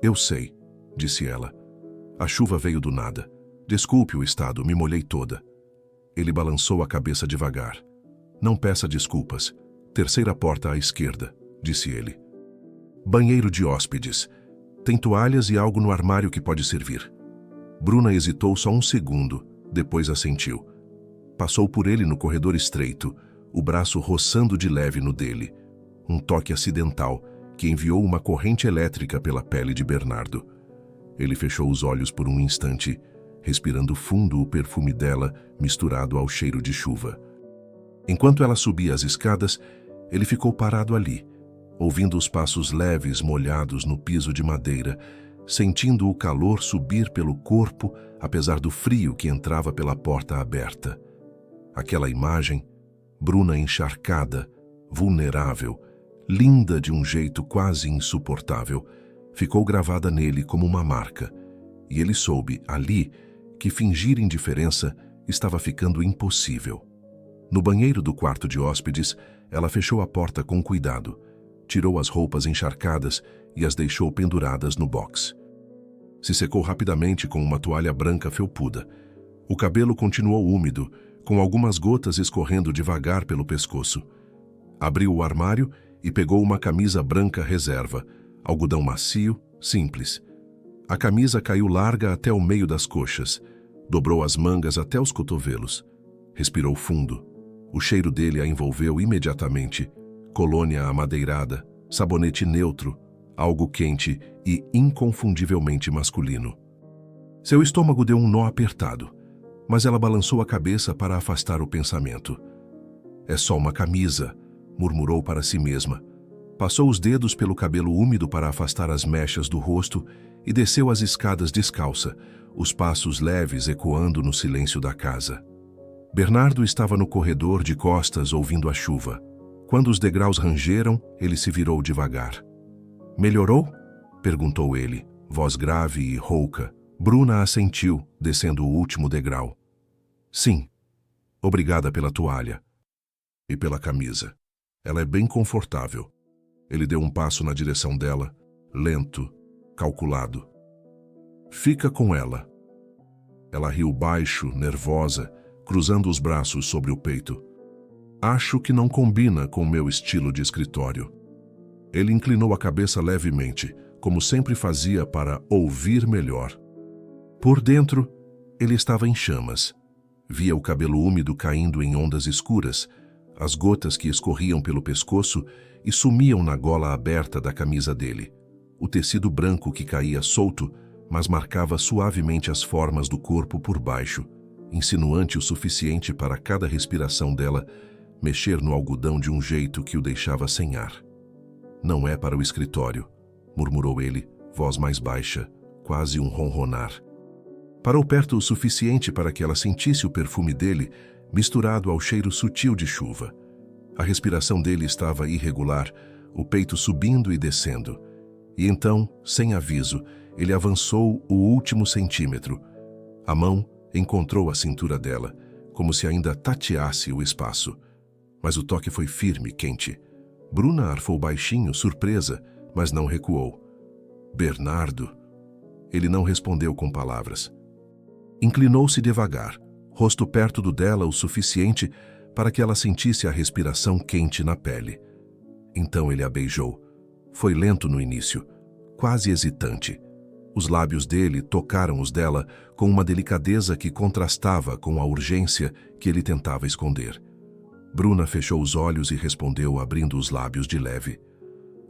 S1: Eu sei, disse ela. A chuva veio do nada. Desculpe o estado, me molhei toda. Ele balançou a cabeça devagar. Não peça desculpas. Terceira porta à esquerda, disse ele. Banheiro de hóspedes. Tem toalhas e algo no armário que pode servir. Bruna hesitou só um segundo, depois assentiu. Passou por ele no corredor estreito, o braço roçando de leve no dele. Um toque acidental que enviou uma corrente elétrica pela pele de Bernardo. Ele fechou os olhos por um instante, respirando fundo o perfume dela misturado ao cheiro de chuva. Enquanto ela subia as escadas, ele ficou parado ali, ouvindo os passos leves molhados no piso de madeira, sentindo o calor subir pelo corpo, apesar do frio que entrava pela porta aberta. Aquela imagem, Bruna encharcada, vulnerável, linda de um jeito quase insuportável, ficou gravada nele como uma marca, e ele soube, ali, que fingir indiferença estava ficando impossível. No banheiro do quarto de hóspedes, ela fechou a porta com cuidado, tirou as roupas encharcadas e as deixou penduradas no box. Se secou rapidamente com uma toalha branca felpuda. O cabelo continuou úmido, com algumas gotas escorrendo devagar pelo pescoço. Abriu o armário e pegou uma camisa branca reserva, algodão macio, simples. A camisa caiu larga até o meio das coxas, dobrou as mangas até os cotovelos. Respirou fundo. O cheiro dele a envolveu imediatamente. Colônia amadeirada, sabonete neutro, algo quente e inconfundivelmente masculino. Seu estômago deu um nó apertado, mas ela balançou a cabeça para afastar o pensamento. É só uma camisa, murmurou para si mesma. Passou os dedos pelo cabelo úmido para afastar as mechas do rosto e desceu as escadas descalça, os passos leves ecoando no silêncio da casa. Bernardo estava no corredor de costas ouvindo a chuva. Quando os degraus rangeram, ele se virou devagar. Melhorou? Perguntou ele, voz grave e rouca. Bruna assentiu, descendo o último degrau. Sim. Obrigada pela toalha. E pela camisa. Ela é bem confortável. Ele deu um passo na direção dela, lento, calculado. Fica com ela. Ela riu baixo, nervosa, cruzando os braços sobre o peito. Acho que não combina com o meu estilo de escritório. Ele inclinou a cabeça levemente, como sempre fazia para ouvir melhor. Por dentro, ele estava em chamas. Via o cabelo úmido caindo em ondas escuras, as gotas que escorriam pelo pescoço e sumiam na gola aberta da camisa dele. O tecido branco que caía solto, mas marcava suavemente as formas do corpo por baixo, insinuante o suficiente para cada respiração dela mexer no algodão de um jeito que o deixava sem ar. Não é para o escritório, murmurou ele, voz mais baixa, quase um ronronar. Parou perto o suficiente para que ela sentisse o perfume dele, misturado ao cheiro sutil de chuva. A respiração dele estava irregular, o peito subindo e descendo. E então, sem aviso, ele avançou o último centímetro. A mão encontrou a cintura dela, como se ainda tateasse o espaço. Mas o toque foi firme, quente. Bruna arfou baixinho, surpresa, mas não recuou. Bernardo? Ele não respondeu com palavras. Inclinou-se devagar, rosto perto do dela o suficiente para que ela sentisse a respiração quente na pele. Então ele a beijou. Foi lento no início, quase hesitante. Os lábios dele tocaram os dela com uma delicadeza que contrastava com a urgência que ele tentava esconder. Bruna fechou os olhos e respondeu abrindo os lábios de leve.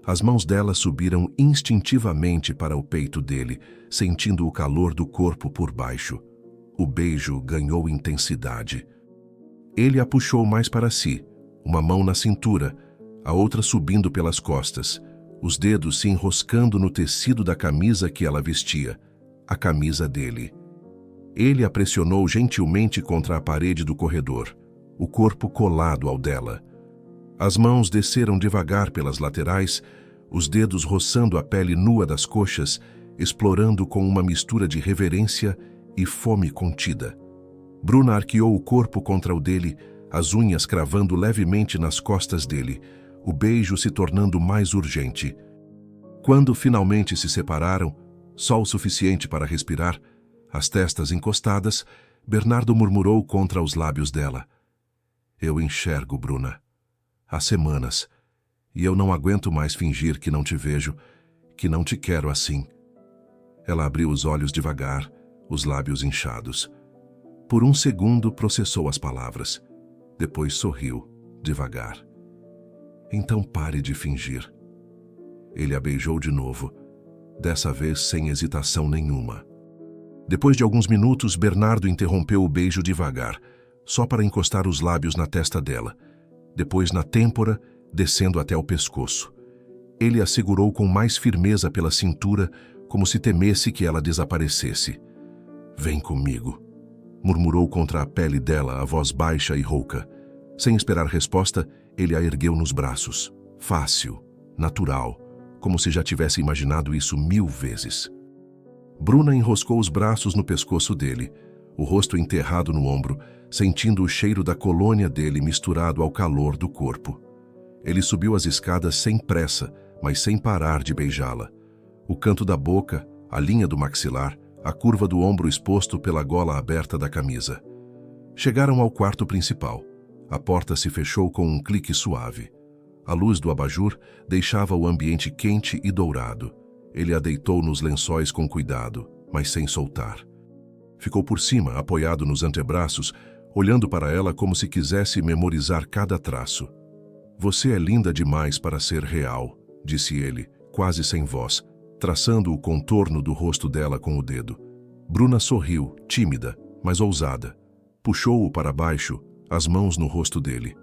S1: As mãos dela subiram instintivamente para o peito dele, sentindo o calor do corpo por baixo. O beijo ganhou intensidade. Ele a puxou mais para si, uma mão na cintura, a outra subindo pelas costas, os dedos se enroscando no tecido da camisa que ela vestia, a camisa dele. Ele a pressionou gentilmente contra a parede do corredor, o corpo colado ao dela. As mãos desceram devagar pelas laterais, os dedos roçando a pele nua das coxas, explorando com uma mistura de reverência e fome contida. Bruna arqueou o corpo contra o dele, as unhas cravando levemente nas costas dele, o beijo se tornando mais urgente. Quando finalmente se separaram, só o suficiente para respirar, as testas encostadas, Bernardo murmurou contra os lábios dela. Eu enxergo, Bruna. Há semanas, e eu não aguento mais fingir que não te vejo, que não te quero assim. Ela abriu os olhos devagar, os lábios inchados. Por um segundo processou as palavras. Depois sorriu, devagar. Então pare de fingir. Ele a beijou de novo, dessa vez sem hesitação nenhuma. Depois de alguns minutos, Bernardo interrompeu o beijo devagar, só para encostar os lábios na testa dela, depois na têmpora, descendo até o pescoço. Ele a segurou com mais firmeza pela cintura, como se temesse que ela desaparecesse. Vem comigo, murmurou contra a pele dela a voz baixa e rouca. Sem esperar resposta, ele a ergueu nos braços. Fácil, natural, como se já tivesse imaginado isso 1000 vezes. Bruna enroscou os braços no pescoço dele, o rosto enterrado no ombro, sentindo o cheiro da colônia dele misturado ao calor do corpo. Ele subiu as escadas sem pressa, mas sem parar de beijá-la. O canto da boca, a linha do maxilar, a curva do ombro exposto pela gola aberta da camisa. Chegaram ao quarto principal. A porta se fechou com um clique suave. A luz do abajur deixava o ambiente quente e dourado. Ele a deitou nos lençóis com cuidado, mas sem soltar. Ficou por cima, apoiado nos antebraços, olhando para ela como se quisesse memorizar cada traço. Você é linda demais para ser real, disse ele, quase sem voz, traçando o contorno do rosto dela com o dedo. Bruna sorriu, tímida, mas ousada. Puxou-o para baixo, as mãos no rosto dele.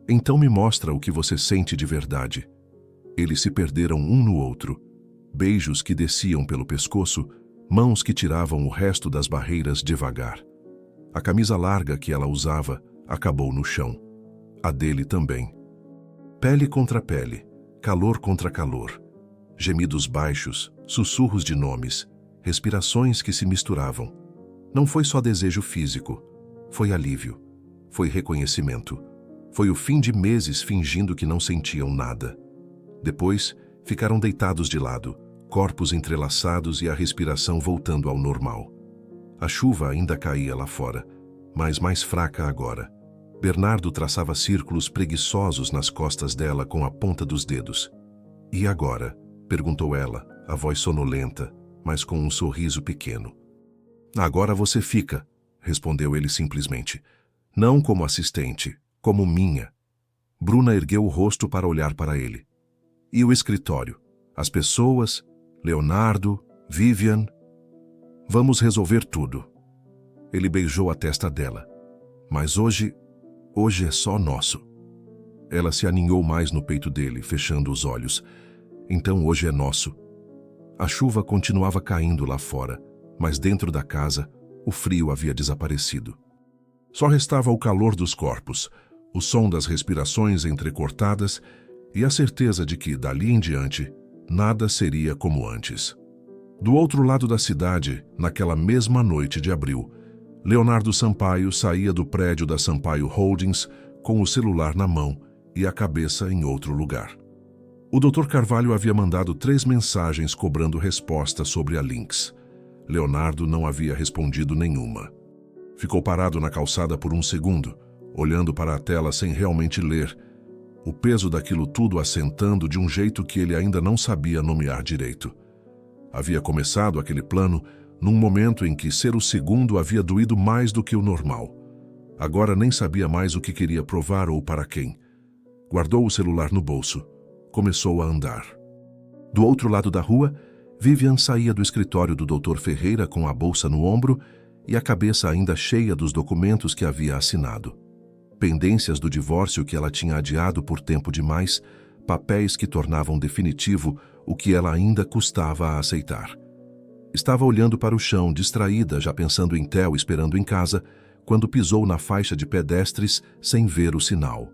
S1: Então me mostra o que você sente de verdade. Eles se perderam um no outro. Beijos que desciam pelo pescoço, mãos que tiravam o resto das barreiras devagar. A camisa larga que ela usava acabou no chão. A dele também. Pele contra pele, calor contra calor. Gemidos baixos, sussurros de nomes, respirações que se misturavam. Não foi só desejo físico, foi alívio, foi reconhecimento. Foi o fim de meses fingindo que não sentiam nada. Depois, ficaram deitados de lado, corpos entrelaçados e a respiração voltando ao normal. A chuva ainda caía lá fora, mas mais fraca agora. Bernardo traçava círculos preguiçosos nas costas dela com a ponta dos dedos. E agora? Perguntou ela, a voz sonolenta, mas com um sorriso pequeno. Agora você fica, respondeu ele simplesmente. Não como assistente, como minha. Bruna ergueu o rosto para olhar para ele. E o escritório? As pessoas? Leonardo? Vivian? Vamos resolver tudo. Ele beijou a testa dela. Mas hoje é só nosso. Ela se aninhou mais no peito dele, fechando os olhos. Então hoje é nosso. A chuva continuava caindo lá fora, mas dentro da casa, o frio havia desaparecido. Só restava o calor dos corpos, o som das respirações entrecortadas e a certeza de que, dali em diante, nada seria como antes. Do outro lado da cidade, naquela mesma noite de abril, Leonardo Sampaio saía do prédio da Sampaio Holdings com o celular na mão e a cabeça em outro lugar. O Dr. Carvalho havia mandado 3 mensagens cobrando resposta sobre a Lynx. Leonardo não havia respondido nenhuma. Ficou parado na calçada por um segundo, olhando para a tela sem realmente ler, o peso daquilo tudo assentando de um jeito que ele ainda não sabia nomear direito. Havia começado aquele plano num momento em que ser o segundo havia doído mais do que o normal. Agora nem sabia mais o que queria provar ou para quem. Guardou o celular no bolso. Começou a andar. Do outro lado da rua, Vivian saía do escritório do Dr. Ferreira com a bolsa no ombro e a cabeça ainda cheia dos documentos que havia assinado. Pendências do divórcio que ela tinha adiado por tempo demais, papéis que tornavam definitivo o que ela ainda custava a aceitar. Estava olhando para o chão, distraída, já pensando em Theo esperando em casa, quando pisou na faixa de pedestres sem ver o sinal.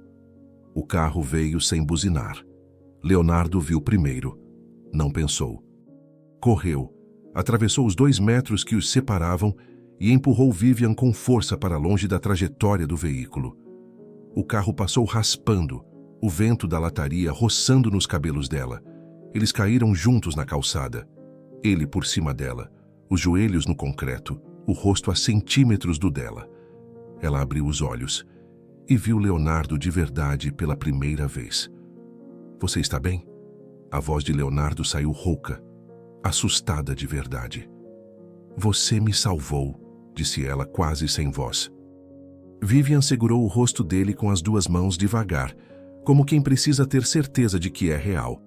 S1: O carro veio sem buzinar. Leonardo viu primeiro. Não pensou. Correu, atravessou os 2 metros que os separavam e empurrou Vivian com força para longe da trajetória do veículo. O carro passou raspando, o vento da lataria roçando nos cabelos dela. Eles caíram juntos na calçada. Ele por cima dela, os joelhos no concreto, o rosto a centímetros do dela. Ela abriu os olhos e viu Leonardo de verdade pela primeira vez. Você está bem? A voz de Leonardo saiu rouca, assustada de verdade. Você me salvou, disse ela quase sem voz. Vivian segurou o rosto dele com as 2 mãos devagar, como quem precisa ter certeza de que é real,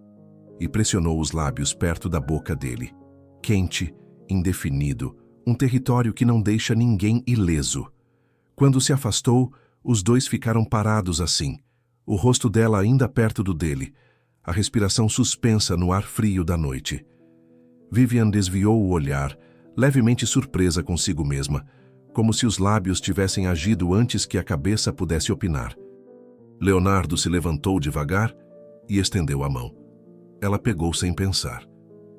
S1: e pressionou os lábios perto da boca dele. Quente, indefinido, um território que não deixa ninguém ileso. Quando se afastou, os 2 ficaram parados assim, o rosto dela ainda perto do dele, a respiração suspensa no ar frio da noite. Vivian desviou o olhar, levemente surpresa consigo mesma, como se os lábios tivessem agido antes que a cabeça pudesse opinar. Leonardo se levantou devagar e estendeu a mão. Ela pegou sem pensar.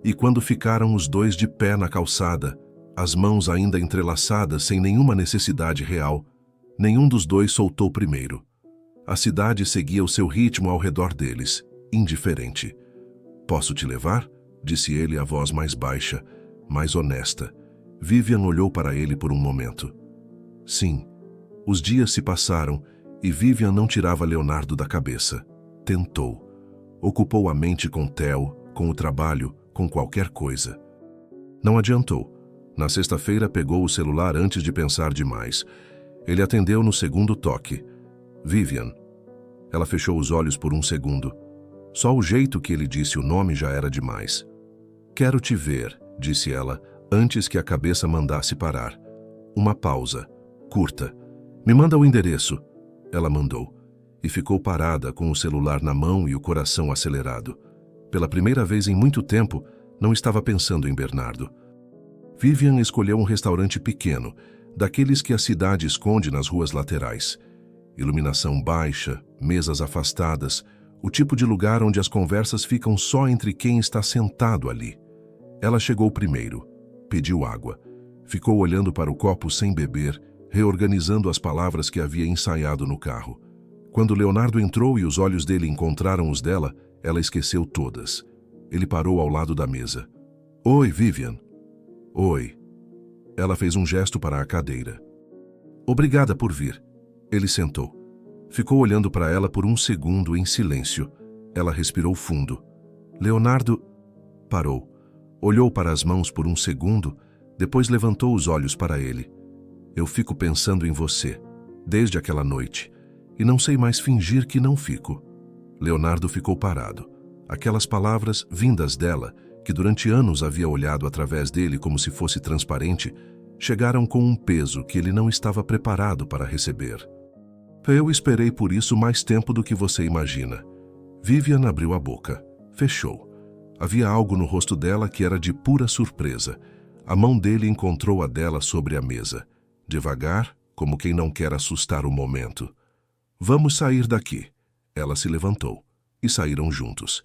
S1: E quando ficaram os 2 de pé na calçada, as mãos ainda entrelaçadas sem nenhuma necessidade real, nenhum dos 2 soltou primeiro. A cidade seguia o seu ritmo ao redor deles, indiferente. Posso te levar? Disse ele, a voz mais baixa, mais honesta. Vivian olhou para ele por um momento. Sim. Os dias se passaram e Vivian não tirava Leonardo da cabeça. Tentou. Ocupou a mente com Theo, com o trabalho, com qualquer coisa. Não adiantou. Na sexta-feira pegou o celular antes de pensar demais. Ele atendeu no segundo toque. Vivian. Ela fechou os olhos por um segundo. Só o jeito que ele disse o nome já era demais. Quero te ver, disse ela, antes que a cabeça mandasse parar. Uma pausa, curta. Me manda o endereço. Ela mandou. E ficou parada com o celular na mão e o coração acelerado. Pela primeira vez em muito tempo, não estava pensando em Bernardo. Vivian escolheu um restaurante pequeno, daqueles que a cidade esconde nas ruas laterais. Iluminação baixa, mesas afastadas, o tipo de lugar onde as conversas ficam só entre quem está sentado ali. Ela chegou primeiro, pediu água, ficou olhando para o copo sem beber, reorganizando as palavras que havia ensaiado no carro. Quando Leonardo entrou e os olhos dele encontraram os dela, ela esqueceu todas. Ele parou ao lado da mesa. Oi, Vivian. Oi. Ela fez um gesto para a cadeira. Obrigada por vir. Ele sentou. Ficou olhando para ela por um segundo em silêncio. Ela respirou fundo. Leonardo parou. Olhou para as mãos por um segundo, depois levantou os olhos para ele. Eu fico pensando em você, desde aquela noite, e não sei mais fingir que não fico. Leonardo ficou parado. Aquelas palavras vindas dela, que durante anos havia olhado através dele como se fosse transparente, chegaram com um peso que ele não estava preparado para receber. Eu esperei por isso mais tempo do que você imagina. Vivian abriu a boca. Fechou. Havia algo no rosto dela que era de pura surpresa. A mão dele encontrou a dela sobre a mesa. Devagar, como quem não quer assustar o momento. Vamos sair daqui. Ela se levantou. E saíram juntos.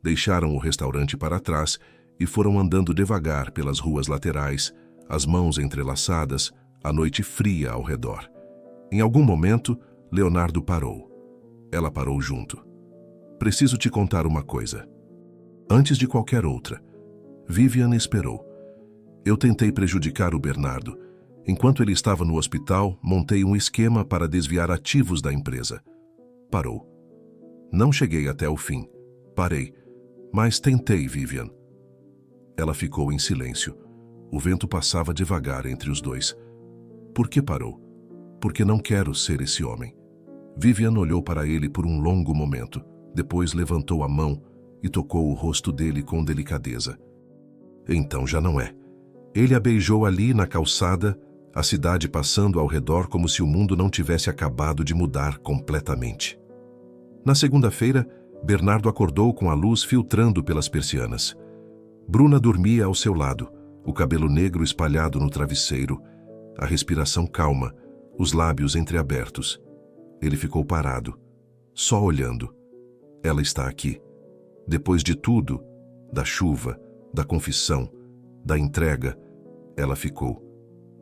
S1: Deixaram o restaurante para trás e foram andando devagar pelas ruas laterais, as mãos entrelaçadas, a noite fria ao redor. Em algum momento, Leonardo parou. Ela parou junto. Preciso te contar uma coisa. Antes de qualquer outra, Vivian esperou. Eu tentei prejudicar o Bernardo. Enquanto ele estava no hospital, montei um esquema para desviar ativos da empresa. Parou. Não cheguei até o fim. Parei. Mas tentei, Vivian. Ela ficou em silêncio. O vento passava devagar entre os dois. Por que parou? Porque não quero ser esse homem. Vivian olhou para ele por um longo momento. Depois levantou a mão e tocou o rosto dele com delicadeza. Então já não é. Ele a beijou ali na calçada, a cidade passando ao redor como se o mundo não tivesse acabado de mudar completamente. Na segunda-feira, Bernardo acordou com a luz filtrando pelas persianas. Bruna dormia ao seu lado, o cabelo negro espalhado no travesseiro, a respiração calma, os lábios entreabertos. Ele ficou parado, só olhando. Ela está aqui. Depois de tudo, da chuva, da confissão, da entrega, ela ficou.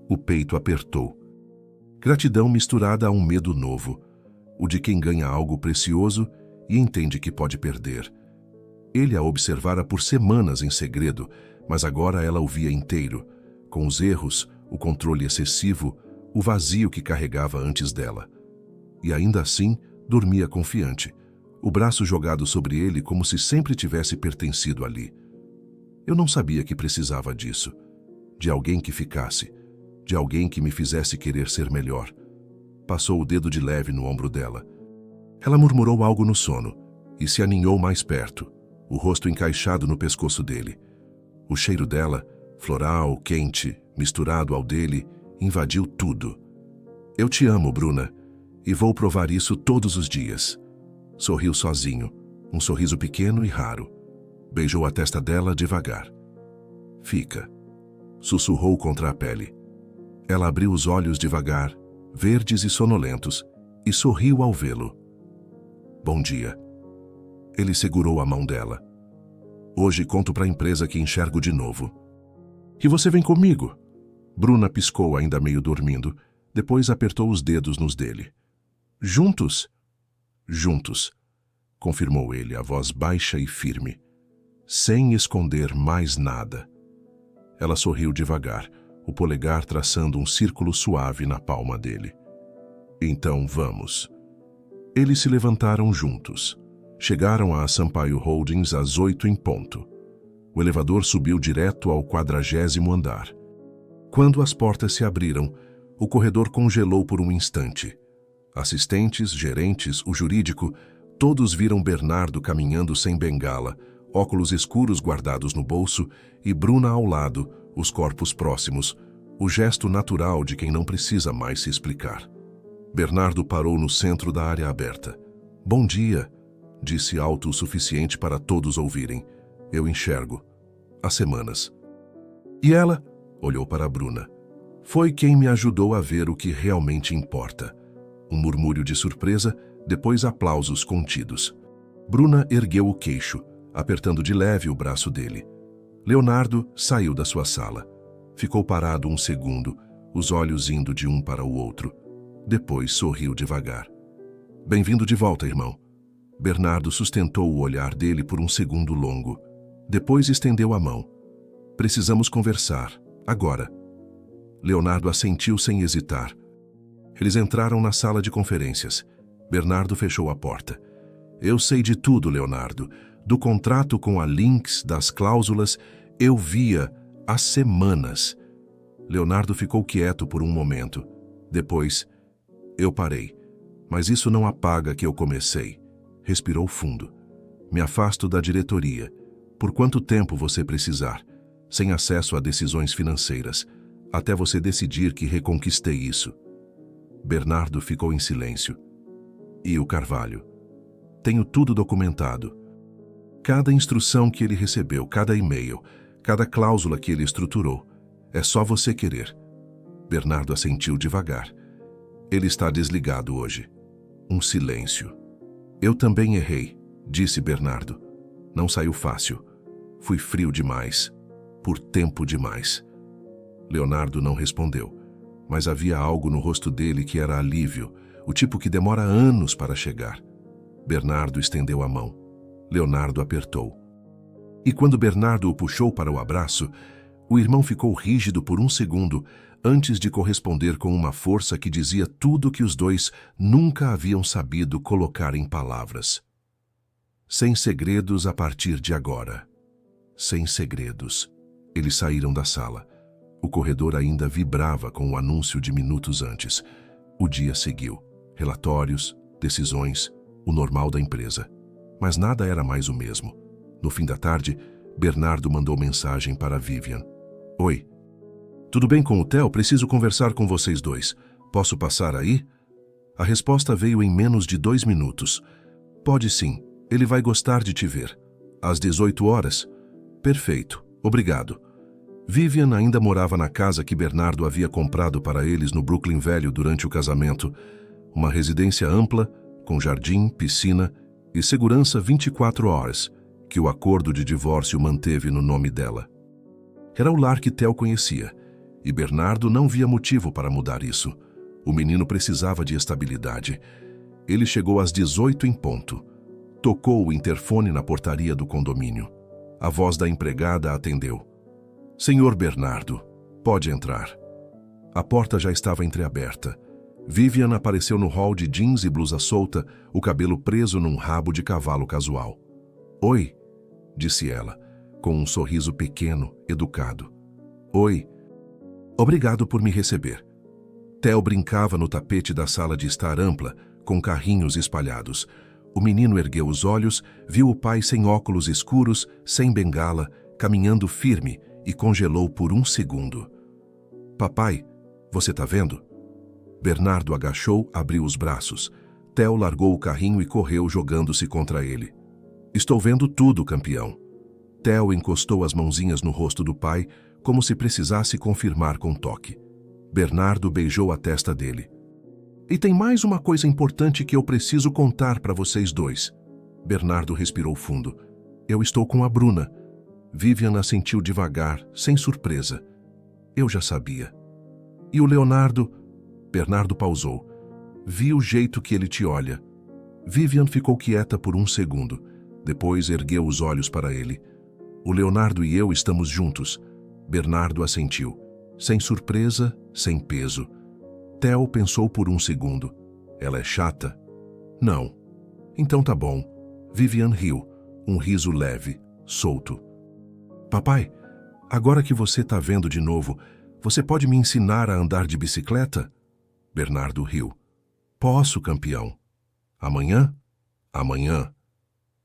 S1: O peito apertou. Gratidão misturada a um medo novo, o de quem ganha algo precioso e entende que pode perder. Ele a observara por semanas em segredo, mas agora ela o via inteiro, com os erros, o controle excessivo, o vazio que carregava antes dela. E ainda assim, dormia confiante, o braço jogado sobre ele como se sempre tivesse pertencido ali. Eu não sabia que precisava disso, de alguém que ficasse, de alguém que me fizesse querer ser melhor. Passou o dedo de leve no ombro dela. Ela murmurou algo no sono e se aninhou mais perto, o rosto encaixado no pescoço dele. O cheiro dela, floral, quente, misturado ao dele, invadiu tudo. Eu te amo, Bruna, e vou provar isso todos os dias. Sorriu sozinho, um sorriso pequeno e raro. Beijou a testa dela devagar. Fica. Sussurrou contra a pele. Ela abriu os olhos devagar, verdes e sonolentos, e sorriu ao vê-lo. Bom dia. Ele segurou a mão dela. Hoje conto para a empresa que enxergo de novo. E você vem comigo? Bruna piscou, ainda meio dormindo, depois apertou os dedos nos dele. Juntos? Juntos, confirmou ele, a voz baixa e firme, sem esconder mais nada. Ela sorriu devagar, o polegar traçando um círculo suave na palma dele. Então vamos. Eles se levantaram juntos. Chegaram à Sampaio Holdings às 8 em ponto. O elevador subiu direto ao 40º andar. Quando as portas se abriram, o corredor congelou por um instante. Assistentes, gerentes, o jurídico, todos viram Bernardo caminhando sem bengala, óculos escuros guardados no bolso e Bruna ao lado, os corpos próximos, o gesto natural de quem não precisa mais se explicar. Bernardo parou no centro da área aberta. Bom dia, disse alto o suficiente para todos ouvirem. Eu enxergo. Há semanas. E ela, olhou para Bruna. Foi quem me ajudou a ver o que realmente importa. Um murmúrio de surpresa, depois aplausos contidos. Bruna ergueu o queixo, apertando de leve o braço dele. Leonardo saiu da sua sala. Ficou parado um segundo, os olhos indo de um para o outro. Depois sorriu devagar. Bem-vindo de volta, irmão. Bernardo sustentou o olhar dele por um segundo longo. Depois estendeu a mão. Precisamos conversar, agora. Leonardo assentiu sem hesitar. Eles entraram na sala de conferências. Bernardo fechou a porta. Eu sei de tudo, Leonardo. Do contrato com a Lynx, das cláusulas, eu via há semanas. Leonardo ficou quieto por um momento. Depois, eu parei. Mas isso não apaga que eu comecei. Respirou fundo. Me afasto da diretoria. Por quanto tempo você precisar, sem acesso a decisões financeiras, até você decidir que reconquistei isso. Bernardo ficou em silêncio. E o Carvalho? Tenho tudo documentado. Cada instrução que ele recebeu, cada e-mail, cada cláusula que ele estruturou. É só você querer. Bernardo assentiu devagar. Ele está desligado hoje. Um silêncio. Eu também errei, disse Bernardo. Não saiu fácil. Fui frio demais. Por tempo demais. Leonardo não respondeu, mas havia algo no rosto dele que era alívio, o tipo que demora anos para chegar. Bernardo estendeu a mão. Leonardo apertou. E quando Bernardo o puxou para o abraço, o irmão ficou rígido por um segundo antes de corresponder com uma força que dizia tudo que os dois nunca haviam sabido colocar em palavras. Sem segredos a partir de agora. Sem segredos. Eles saíram da sala. O corredor ainda vibrava com o anúncio de minutos antes. O dia seguiu. Relatórios, decisões, o normal da empresa. Mas nada era mais o mesmo. No fim da tarde, Bernardo mandou mensagem para Vivian. Oi. Tudo bem com o Theo? Preciso conversar com vocês dois. Posso passar aí? A resposta veio em menos de 2 minutos. Pode sim. Ele vai gostar de te ver. Às 18 horas? Perfeito. Obrigado. Vivian ainda morava na casa que Bernardo havia comprado para eles no Brooklyn Velho durante o casamento. Uma residência ampla, com jardim, piscina e segurança 24 horas, que o acordo de divórcio manteve no nome dela. Era o lar que Theo conhecia, e Bernardo não via motivo para mudar isso. O menino precisava de estabilidade. Ele chegou às 18 em ponto. Tocou o interfone na portaria do condomínio. A voz da empregada atendeu. Senhor Bernardo, pode entrar. A porta já estava entreaberta. Vivian apareceu no hall de jeans e blusa solta, o cabelo preso num rabo de cavalo casual. Oi, disse ela, com um sorriso pequeno, educado. Oi. Obrigado por me receber. Theo brincava no tapete da sala de estar ampla, com carrinhos espalhados. O menino ergueu os olhos, viu o pai sem óculos escuros, sem bengala, caminhando firme, e congelou por um segundo. Papai, você tá vendo? Bernardo agachou, abriu os braços. Theo largou o carrinho e correu jogando-se contra ele. Estou vendo tudo, campeão. Theo encostou as mãozinhas no rosto do pai, como se precisasse confirmar com toque. Bernardo beijou a testa dele. E tem mais uma coisa importante que eu preciso contar para vocês dois. Bernardo respirou fundo. Eu estou com a Bruna. Vivian assentiu devagar, sem surpresa. Eu já sabia. E o Leonardo? Bernardo pausou. Vi o jeito que ele te olha. Vivian ficou quieta por um segundo. Depois ergueu os olhos para ele. O Leonardo e eu estamos juntos. Bernardo assentiu. Sem surpresa, sem peso. Theo pensou por um segundo. Ela é chata? Não. Então tá bom. Vivian riu. Um riso leve, solto. Papai, agora que você tá vendo de novo, você pode me ensinar a andar de bicicleta? Bernardo riu. Posso, campeão. Amanhã? Amanhã.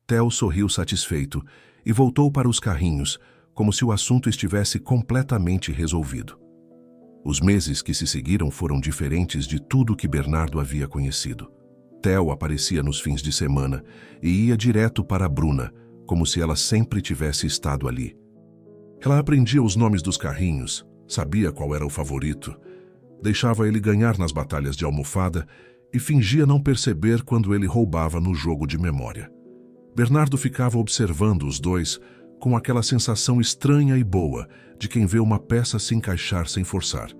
S1: Theo sorriu satisfeito e voltou para os carrinhos, como se o assunto estivesse completamente resolvido. Os meses que se seguiram foram diferentes de tudo que Bernardo havia conhecido. Theo aparecia nos fins de semana e ia direto para a Bruna, como se ela sempre tivesse estado ali. Ela aprendia os nomes dos carrinhos, sabia qual era o favorito, deixava ele ganhar nas batalhas de almofada e fingia não perceber quando ele roubava no jogo de memória. Bernardo ficava observando os dois com aquela sensação estranha e boa de quem vê uma peça se encaixar sem forçar.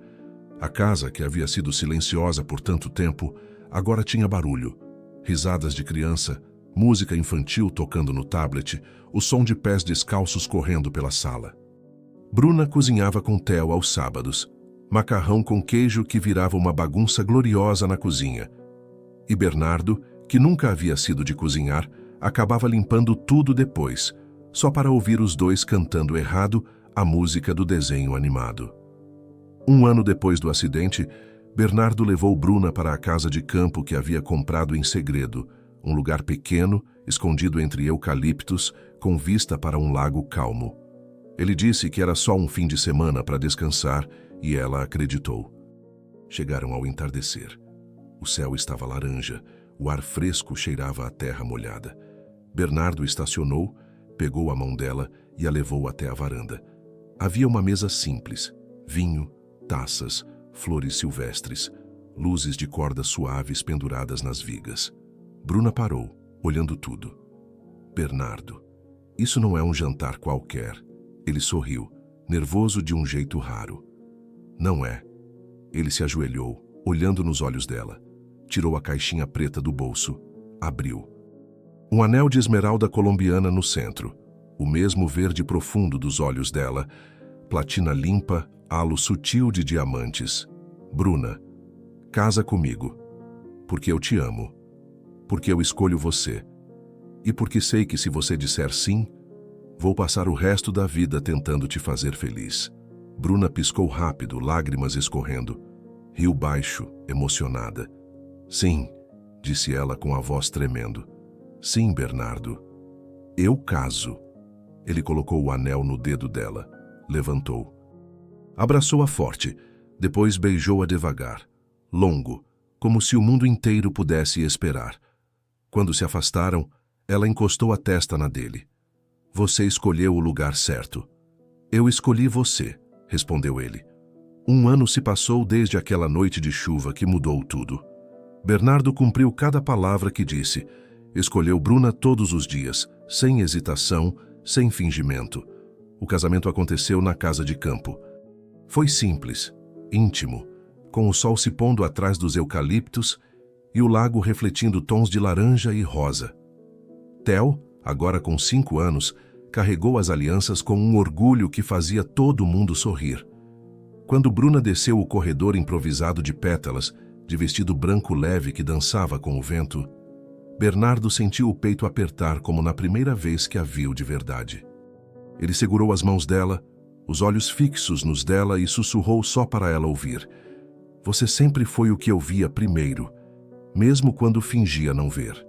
S1: A casa, que havia sido silenciosa por tanto tempo, agora tinha barulho. Risadas de criança, música infantil tocando no tablet, o som de pés descalços correndo pela sala. Bruna cozinhava com Theo aos sábados, macarrão com queijo que virava uma bagunça gloriosa na cozinha. E Bernardo, que nunca havia sido de cozinhar, acabava limpando tudo depois, só para ouvir os dois cantando errado a música do desenho animado. Um ano depois do acidente, Bernardo levou Bruna para a casa de campo que havia comprado em segredo, um lugar pequeno, escondido entre eucaliptos, com vista para um lago calmo. Ele disse que era só um fim de semana para descansar e ela acreditou. Chegaram ao entardecer. O céu estava laranja, o ar fresco cheirava a terra molhada. Bernardo estacionou, pegou a mão dela e a levou até a varanda. Havia uma mesa simples, vinho, taças, flores silvestres, luzes de cordas suaves penduradas nas vigas. Bruna parou, olhando tudo. Bernardo, isso não é um jantar qualquer. Ele sorriu, nervoso de um jeito raro. Não é. Ele se ajoelhou, olhando nos olhos dela. Tirou a caixinha preta do bolso, abriu. Um anel de esmeralda colombiana no centro. o mesmo verde profundo dos olhos dela, platina limpa, halo sutil de diamantes. Bruna, casa comigo, porque eu te amo, porque eu escolho você, e porque sei que se você disser sim, vou passar o resto da vida tentando te fazer feliz. Bruna piscou rápido, lágrimas escorrendo. Riu baixo, emocionada. Sim, disse ela com a voz tremendo. Sim, Bernardo. Eu caso. Ele colocou o anel no dedo dela. Levantou. Abraçou-a forte, depois beijou-a devagar, longo, como se o mundo inteiro pudesse esperar. Quando se afastaram, ela encostou a testa na dele. Você escolheu o lugar certo. Eu escolhi você, respondeu ele. 1 ano se passou desde aquela noite de chuva que mudou tudo. Bernardo cumpriu cada palavra que disse. Escolheu Bruna todos os dias, sem hesitação, sem fingimento. O casamento aconteceu na casa de campo. Foi simples, íntimo, com o sol se pondo atrás dos eucaliptos e o lago refletindo tons de laranja e rosa. Theo, agora com 5 anos, carregou as alianças com um orgulho que fazia todo mundo sorrir. Quando Bruna desceu o corredor improvisado de pétalas, de vestido branco leve que dançava com o vento, Bernardo sentiu o peito apertar como na primeira vez que a viu de verdade. Ele segurou as mãos dela, os olhos fixos nos dela e sussurrou só para ela ouvir. Você sempre foi o que eu via primeiro, mesmo quando fingia não ver.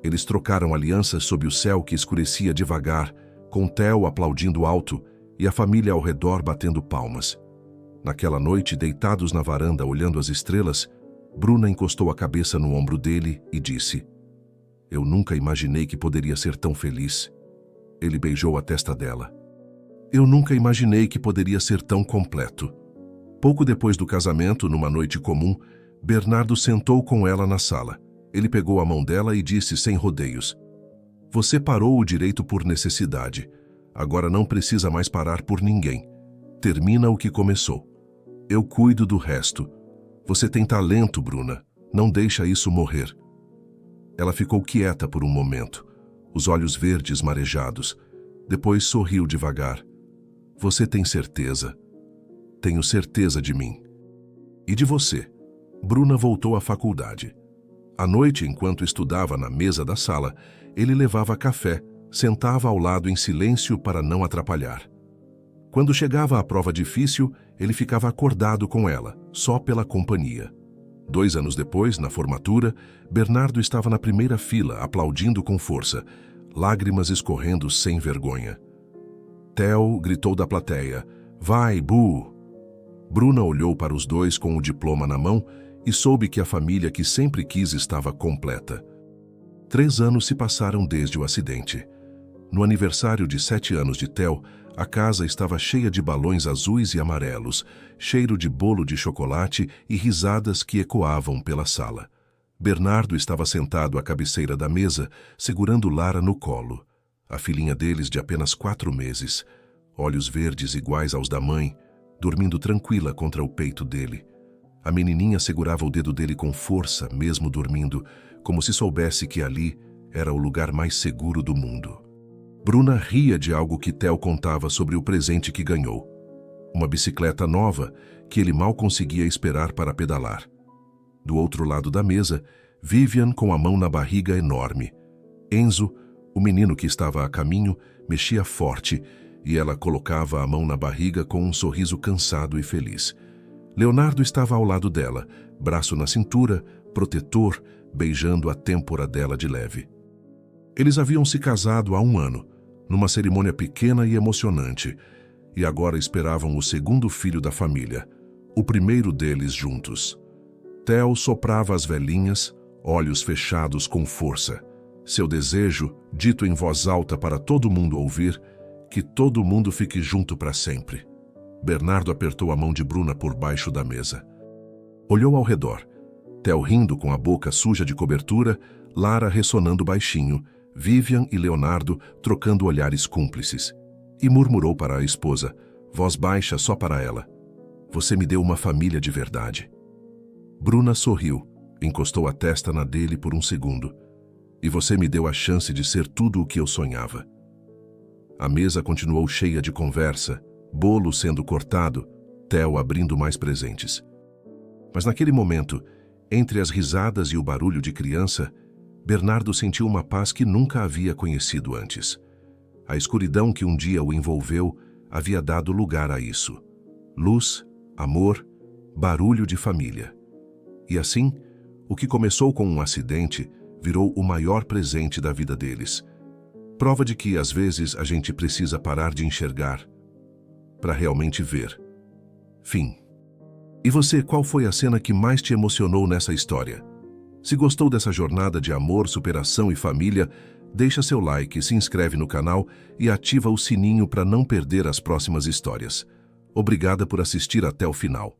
S1: Eles trocaram alianças sob o céu que escurecia devagar, com Theo aplaudindo alto e a família ao redor batendo palmas. Naquela noite, deitados na varanda olhando as estrelas, Bruna encostou a cabeça no ombro dele e disse: Eu nunca imaginei que poderia ser tão feliz. Ele beijou a testa dela. Eu nunca imaginei que poderia ser tão completo. Pouco depois do casamento, numa noite comum, Bernardo sentou com ela na sala. Ele pegou a mão dela e disse sem rodeios: Você parou o direito por necessidade. Agora não precisa mais parar por ninguém. Termina o que começou. Eu cuido do resto. Você tem talento, Bruna. Não deixa isso morrer. Ela ficou quieta por um momento, os olhos verdes marejados. Depois sorriu devagar. Você tem certeza? Tenho certeza de mim. E de você? Bruna voltou à faculdade. À noite, enquanto estudava na mesa da sala, ele levava café, sentava ao lado em silêncio para não atrapalhar. Quando chegava a prova difícil, ele ficava acordado com ela, só pela companhia. 2 anos depois, na formatura, Bernardo estava na primeira fila, aplaudindo com força, lágrimas escorrendo sem vergonha. Theo gritou da plateia: Vai, Bu! Bruna olhou para os dois com o diploma na mão e soube que a família que sempre quis estava completa. 3 anos se passaram desde o acidente. No aniversário de 7 anos de Theo, a casa estava cheia de balões azuis e amarelos, cheiro de bolo de chocolate e risadas que ecoavam pela sala. Bernardo estava sentado à cabeceira da mesa, segurando Lara no colo. A filhinha deles de apenas 4 meses, olhos verdes iguais aos da mãe, dormindo tranquila contra o peito dele. A menininha segurava o dedo dele com força, mesmo dormindo, como se soubesse que ali era o lugar mais seguro do mundo. Bruna ria de algo que Theo contava sobre o presente que ganhou. Uma bicicleta nova que ele mal conseguia esperar para pedalar. Do outro lado da mesa, Vivian com a mão na barriga enorme. Enzo, o menino que estava a caminho, mexia forte e ela colocava a mão na barriga com um sorriso cansado e feliz. Leonardo estava ao lado dela, braço na cintura, protetor, beijando a têmpora dela de leve. Eles haviam se casado há 1 ano, numa cerimônia pequena e emocionante, e agora esperavam o segundo filho da família, o primeiro deles juntos. Theo soprava as velhinhas, olhos fechados com força. Seu desejo, dito em voz alta para todo mundo ouvir, que todo mundo fique junto para sempre. Bernardo apertou a mão de Bruna por baixo da mesa. Olhou ao redor. Theo rindo com a boca suja de cobertura, Lara ressonando baixinho, Vivian e Leonardo trocando olhares cúmplices. E murmurou para a esposa, voz baixa só para ela: Você me deu uma família de verdade. Bruna sorriu, encostou a testa na dele por um segundo. E você me deu a chance de ser tudo o que eu sonhava. A mesa continuou cheia de conversa, bolo sendo cortado, Theo abrindo mais presentes. Mas naquele momento, entre as risadas e o barulho de criança, Bernardo sentiu uma paz que nunca havia conhecido antes. A escuridão que um dia o envolveu havia dado lugar a isso. Luz, amor, barulho de família. E assim, o que começou com um acidente virou o maior presente da vida deles. Prova de que, às vezes, a gente precisa parar de enxergar para realmente ver. Fim. E você, qual foi a cena que mais te emocionou nessa história? Se gostou dessa jornada de amor, superação e família, deixa seu like, se inscreve no canal e ativa o sininho para não perder as próximas histórias. Obrigada por assistir até o final.